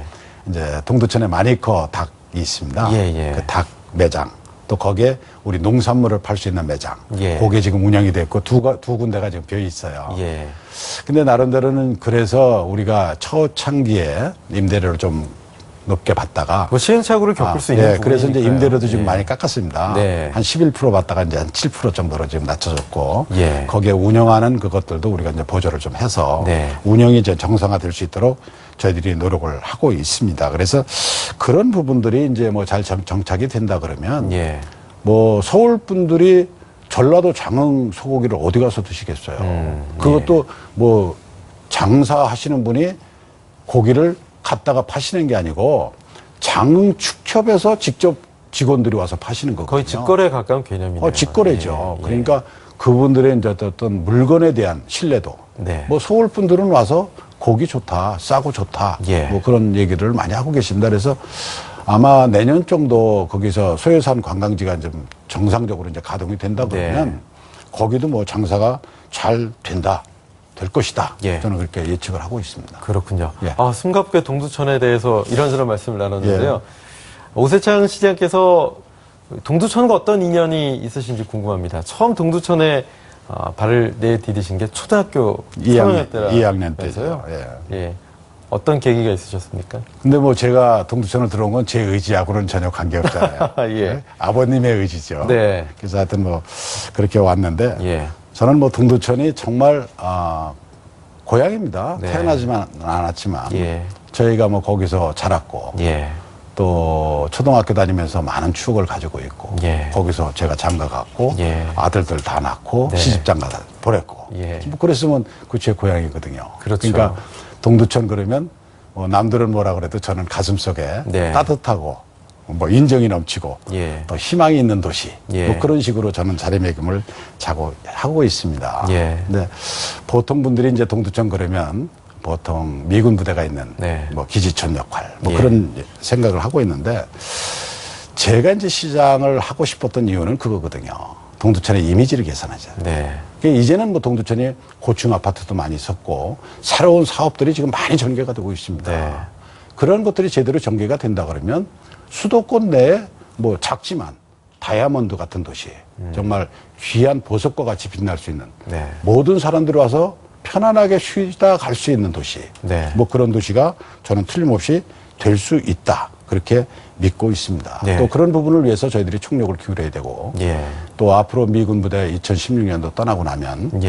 이제 동두천에 마니커 닭이 있습니다. 그 닭 매장 또 거기에 우리 농산물을 팔 수 있는 매장 그게 지금 운영이 됐고 두 군데가 지금 비어 있어요. 근데 나름대로는 그래서 우리가 초창기에 임대료를 좀 높게 받다가 뭐 시행착오를 겪을 수 있는 부분이니까요. 그래서 이제 임대료도 지금 많이 깎았습니다. 한 11% 받다가 이제 한 7% 정도로 지금 낮춰졌고 거기에 운영하는 그것들도 우리가 이제 보조를 좀 해서 운영이 이제 정상화될 수 있도록 저희들이 노력을 하고 있습니다. 그래서 그런 부분들이 이제 뭐 잘 정착이 된다 그러면 뭐 서울 분들이 전라도 장흥 소고기를 어디 가서 드시겠어요. 그것도 뭐 장사하시는 분이 고기를 갖다가 파시는 게 아니고 장흥 축협에서 직접 직원들이 와서 파시는 거거든요. 거의 직거래에 가까운 개념이네요. 직거래죠. 그러니까 그분들의 이제 어떤 물건에 대한 신뢰도. 뭐 서울 분들은 와서 고기 좋다, 싸고 좋다. 뭐 그런 얘기를 많이 하고 계신다. 그래서 아마 내년 정도 거기서 소요산 관광지가 좀 정상적으로 이제 가동이 된다 그러면 거기도 뭐 장사가 잘 된다. 될 것이다. 저는 그렇게 예측을 하고 있습니다. 그렇군요. 숨갑게 동두천에 대해서 이런저런 말씀을 나눴는데요. 오세창 시장께서 동두천과 어떤 인연이 있으신지 궁금합니다. 처음 동두천에 발을 내디디신 게 초등학교 2학년 때서요. 어떤 계기가 있으셨습니까? 근데 뭐 제가 동두천을 들어온 건 제 의지하고는 전혀 관계없잖아요. 아버님의 의지죠. 그래서 하여튼 뭐 그렇게 왔는데 저는 뭐 동두천이 정말 고향입니다. 태어나지만 않았지만 저희가 뭐 거기서 자랐고 또 초등학교 다니면서 많은 추억을 가지고 있고 거기서 제가 장가 갔고 아들들 다 낳고 시집장가 다 보냈고 뭐 그랬으면 그 제 고향이거든요. 그러니까 동두천 그러면 뭐 남들은 뭐라 그래도 저는 가슴속에 따뜻하고 뭐 인정이 넘치고 또 희망이 있는 도시 뭐 그런 식으로 저는 자리매김을 자고 하고 있습니다. 근데 보통 분들이 이제 동두천 그러면 보통 미군 부대가 있는 뭐 기지촌 역할 뭐 그런 생각을 하고 있는데 제가 이제 시장을 하고 싶었던 이유는 그거거든요. 동두천의 이미지를 개선하자. 이제는 뭐 동두천이 고층 아파트도 많이 있었고 새로운 사업들이 지금 많이 전개가 되고 있습니다. 그런 것들이 제대로 전개가 된다 그러면 수도권 내에 뭐 작지만 다이아몬드 같은 도시 정말 귀한 보석과 같이 빛날 수 있는 모든 사람들이 와서 편안하게 쉬다 갈 수 있는 도시 뭐 그런 도시가 저는 틀림없이 될 수 있다 그렇게 믿고 있습니다. 또 그런 부분을 위해서 저희들이 총력을 기울여야 되고 또 앞으로 미군 부대 2016년도 떠나고 나면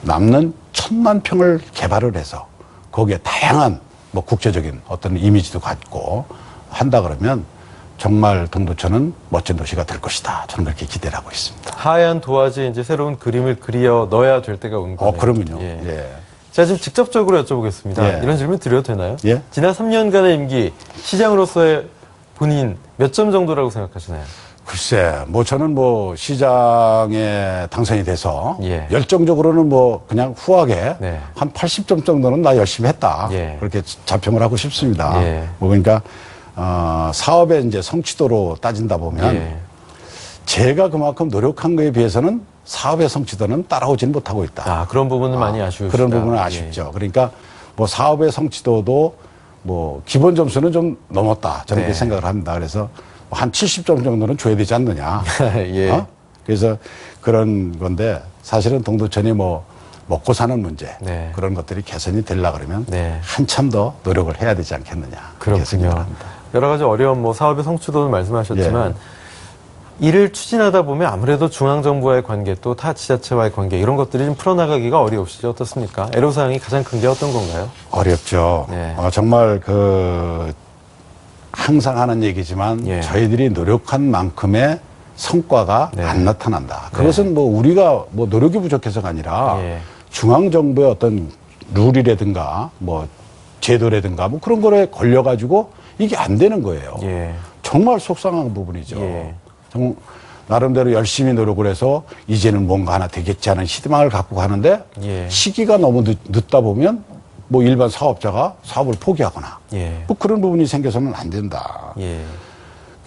남는 1000만 평을 개발을 해서 거기에 다양한 뭐 국제적인 어떤 이미지도 갖고 한다 그러면 정말 동두천은 멋진 도시가 될 것이다. 저는 그렇게 기대를 하고 있습니다. 하얀 도화지에 이제 새로운 그림을 그려 넣어야 될 때가 온 거네요. 그러면요. 제가 지금 직접적으로 여쭤보겠습니다. 이런 질문 드려도 되나요? 지난 3년간의 임기, 시장으로서의 본인 몇 점 정도라고 생각하시나요? 글쎄, 뭐 저는 뭐 시장에 당선이 돼서 열정적으로는 뭐 그냥 후하게 한 80점 정도는 나 열심히 했다. 그렇게 자평을 하고 싶습니다. 뭐 그러니까 사업의 이제 성취도로 따진다 보면 제가 그만큼 노력한 거에 비해서는 사업의 성취도는 따라오지는 못하고 있다. 그런 부분은 많이 아쉬우시다. 그런 부분은 아쉽죠. 그러니까 뭐 사업의 성취도도 뭐 기본 점수는 좀 넘었다. 저는 그렇게 생각을 합니다. 그래서 한 70점 정도는 줘야 되지 않느냐. 그래서 그런 건데 사실은 동두천이 뭐 먹고 사는 문제 그런 것들이 개선이 되려고 그러면 한참 더 노력을 해야 되지 않겠느냐. 그렇게 생각을 합니다. 여러 가지 어려운 뭐 사업의 성취도는 말씀하셨지만 이를 추진하다 보면 아무래도 중앙정부와의 관계 또 타 지자체와의 관계 이런 것들이 좀 풀어나가기가 어려우시죠? 어떻습니까? 애로사항이 가장 큰 게 어떤 건가요? 어렵죠. 네. 정말 항상 하는 얘기지만 예. 저희들이 노력한 만큼의 성과가 네. 안 나타난다. 그것은 뭐 우리가 뭐 노력이 부족해서가 아니라 예. 중앙정부의 어떤 룰이라든가 뭐 제도라든가 뭐 그런 거에 걸려가지고 이게 안 되는 거예요. 예. 정말 속상한 부분이죠. 예. 나름대로 열심히 노력을 해서 이제는 뭔가 하나 되겠지 하는 희망을 갖고 가는데 예. 시기가 너무 늦다 보면 뭐 일반 사업자가 사업을 포기하거나 예. 뭐 그런 부분이 생겨서는 안 된다. 예.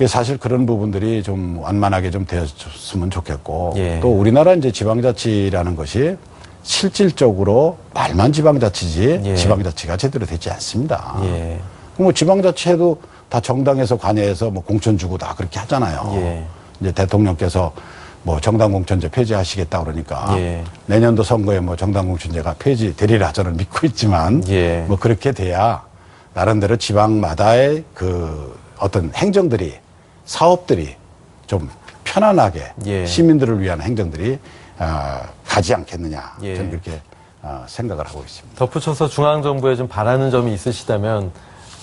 사실 그런 부분들이 좀 완만하게 좀 되었으면 좋겠고 예. 또 우리나라 이제 지방자치라는 것이 실질적으로 말만 지방자치지 예. 지방자치가 제대로 되지 않습니다. 예. 뭐 지방자치에도 다 정당에서 관여해서 뭐 공천 주고 다 그렇게 하잖아요. 예. 이제 대통령께서 뭐 정당 공천제 폐지하시겠다 그러니까 예. 내년도 선거에 뭐 정당 공천제가 폐지되리라 저는 믿고 있지만 예. 뭐 그렇게 돼야 나름대로 지방마다의 어떤 행정들이 사업들이 좀 편안하게 예. 시민들을 위한 행정들이 가지 않겠느냐 예. 저는 그렇게 생각을 하고 있습니다. 덧붙여서 중앙정부에 좀 바라는 점이 있으시다면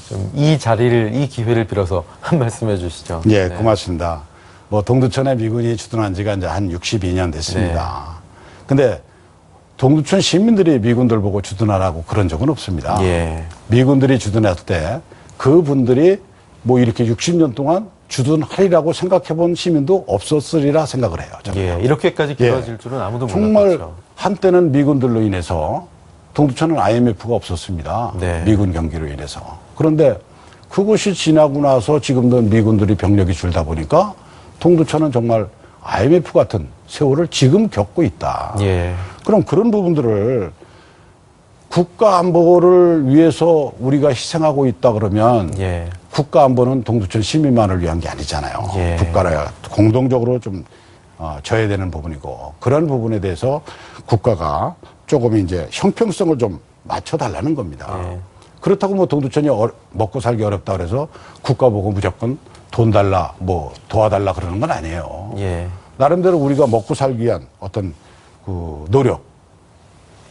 좀 이 자리를, 이 기회를 빌어서 한 말씀 해주시죠. 예, 네. 고맙습니다. 뭐 동두천에 미군이 주둔한 지가 이제 한 62년 됐습니다. 근데 동두천 시민들이 미군들 보고 주둔하라고 그런 적은 없습니다. 예. 미군들이 주둔했을 때 그분들이 뭐 이렇게 60년 동안 주둔하리라고 생각해 본 시민도 없었으리라 생각을 해요. 저는. 예. 이렇게까지 길어질 줄은 아무도 정말 몰랐죠. 한때는 미군들로 인해서 동두천은 IMF가 없었습니다. 네. 미군 경기로 인해서. 그런데 그것이 지나고 나서 지금도 미군들이 병력이 줄다 보니까 동두천은 정말 IMF 같은 세월을 지금 겪고 있다. 예. 그럼 그런 부분들을 국가 안보를 위해서 우리가 희생하고 있다 그러면 예. 국가 안보는 동두천 시민만을 위한 게 아니잖아요. 예. 국가가 공동적으로 좀 져야 되는 부분이고 그런 부분에 대해서 국가가 조금 이제 형평성을 좀 맞춰달라는 겁니다. 예. 그렇다고 뭐 동두천이 먹고 살기 어렵다 그래서 국가 보고 무조건 돈 달라 뭐 도와달라 그러는 건 아니에요. 예. 나름대로 우리가 먹고 살기 위한 어떤 노력,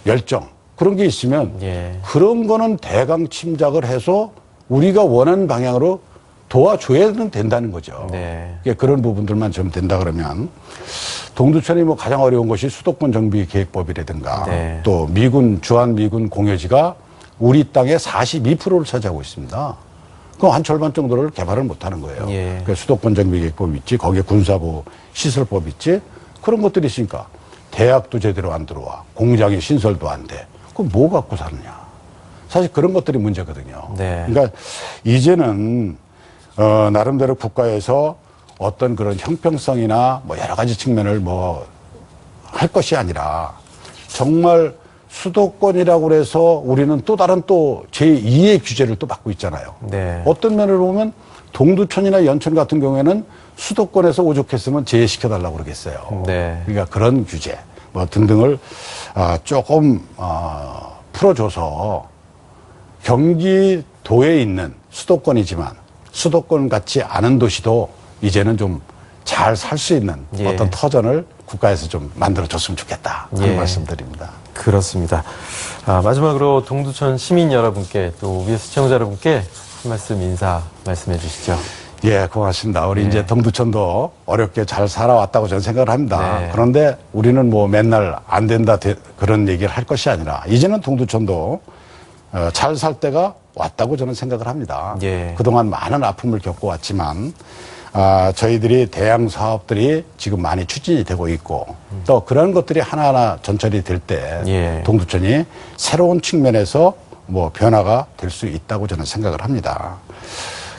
열정 그런 게 있으면 예. 그런 거는 대강 침작을 해서 우리가 원하는 방향으로 도와줘야 된다는 거죠. 네. 그런 부분들만 좀 된다 그러면 동두천이 뭐 가장 어려운 것이 수도권 정비 계획법이라든가 네. 또 주한미군 공여지가 우리 땅의 42%를 차지하고 있습니다. 그 한 절반 정도를 개발을 못 하는 거예요. 예. 그 수도권 정비 계획법이 있지, 거기에 군사보 시설법이 있지, 그런 것들이 있으니까 대학도 제대로 안 들어와, 공장의 신설도 안 돼. 그럼 뭐 갖고 사느냐. 사실 그런 것들이 문제거든요. 네. 그러니까 이제는 나름대로 국가에서 어떤 그런 형평성이나 뭐 여러 가지 측면을 뭐 할 것이 아니라 정말 수도권이라고 그래서 우리는 또 다른 또 제2의 규제를 또 받고 있잖아요. 네. 어떤 면을 보면 동두천이나 연천 같은 경우에는 수도권에서 오죽했으면 제외시켜달라고 그러겠어요. 네. 그러니까 그런 규제 뭐 등등을 조금 풀어줘서 경기도에 있는 수도권이지만 수도권 같지 않은 도시도 이제는 좀 잘 살 수 있는 예. 어떤 터전을 국가에서 좀 만들어줬으면 좋겠다 하는 예. 말씀드립니다. 그렇습니다. 마지막으로 동두천 시민 여러분께 또 OBS 시청자 여러분께 한 말씀 말씀해 주시죠. 예, 고맙습니다. 우리 네. 이제 동두천도 어렵게 잘 살아왔다고 저는 생각을 합니다. 네. 그런데 우리는 뭐 맨날 안 된다 그런 얘기를 할 것이 아니라 이제는 동두천도 잘 살 때가 왔다고 저는 생각을 합니다. 예. 그동안 많은 아픔을 겪어왔지만 저희들이 대형 사업들이 지금 많이 추진이 되고 있고 또 그런 것들이 하나하나 전철이 될 때 예. 동두천이 새로운 측면에서 뭐 변화가 될 수 있다고 저는 생각을 합니다.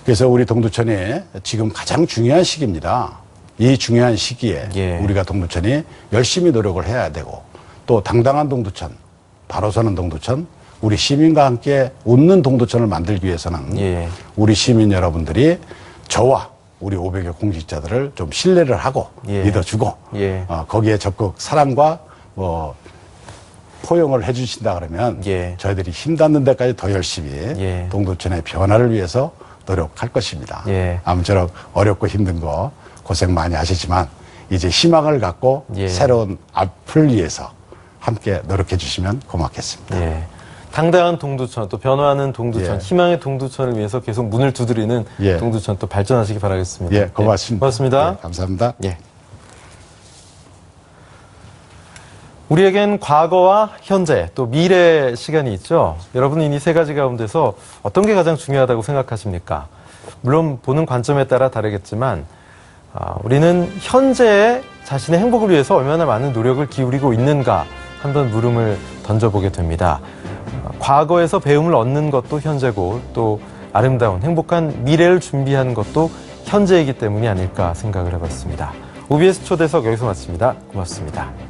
그래서 우리 동두천이 지금 가장 중요한 시기입니다. 이 중요한 시기에 예. 우리가 동두천이 열심히 노력을 해야 되고 또 당당한 동두천, 바로 서는 동두천, 우리 시민과 함께 웃는 동두천을 만들기 위해서는 예. 우리 시민 여러분들이 저와 우리 500여 공직자들을 좀 신뢰를 하고 예. 믿어주고 예. 거기에 적극 사랑과 뭐 포용을 해주신다 그러면 예. 저희들이 힘닿는 데까지 더 열심히 예. 동두천의 변화를 위해서 노력할 것입니다. 예. 아무쪼록 어렵고 힘든 거 고생 많이 하시지만 이제 희망을 갖고 예. 새로운 앞을 위해서 함께 노력해 주시면 고맙겠습니다. 예. 당당한 동두천, 또 변화하는 동두천, 예. 희망의 동두천을 위해서 계속 문을 두드리는 예. 동두천 또 발전하시기 바라겠습니다. 예, 고맙습니다. 고맙습니다. 예, 감사합니다. 예. 우리에겐 과거와 현재 또 미래 시간이 있죠. 여러분은 이 세 가지 가운데서 어떤 게 가장 중요하다고 생각하십니까? 물론 보는 관점에 따라 다르겠지만 우리는 현재의 자신의 행복을 위해서 얼마나 많은 노력을 기울이고 있는가 한번 물음을 던져보게 됩니다. 과거에서 배움을 얻는 것도 현재고 또 아름다운 행복한 미래를 준비하는 것도 현재이기 때문이 아닐까 생각을 해봤습니다. OBS 초대석 여기서 마칩니다. 고맙습니다.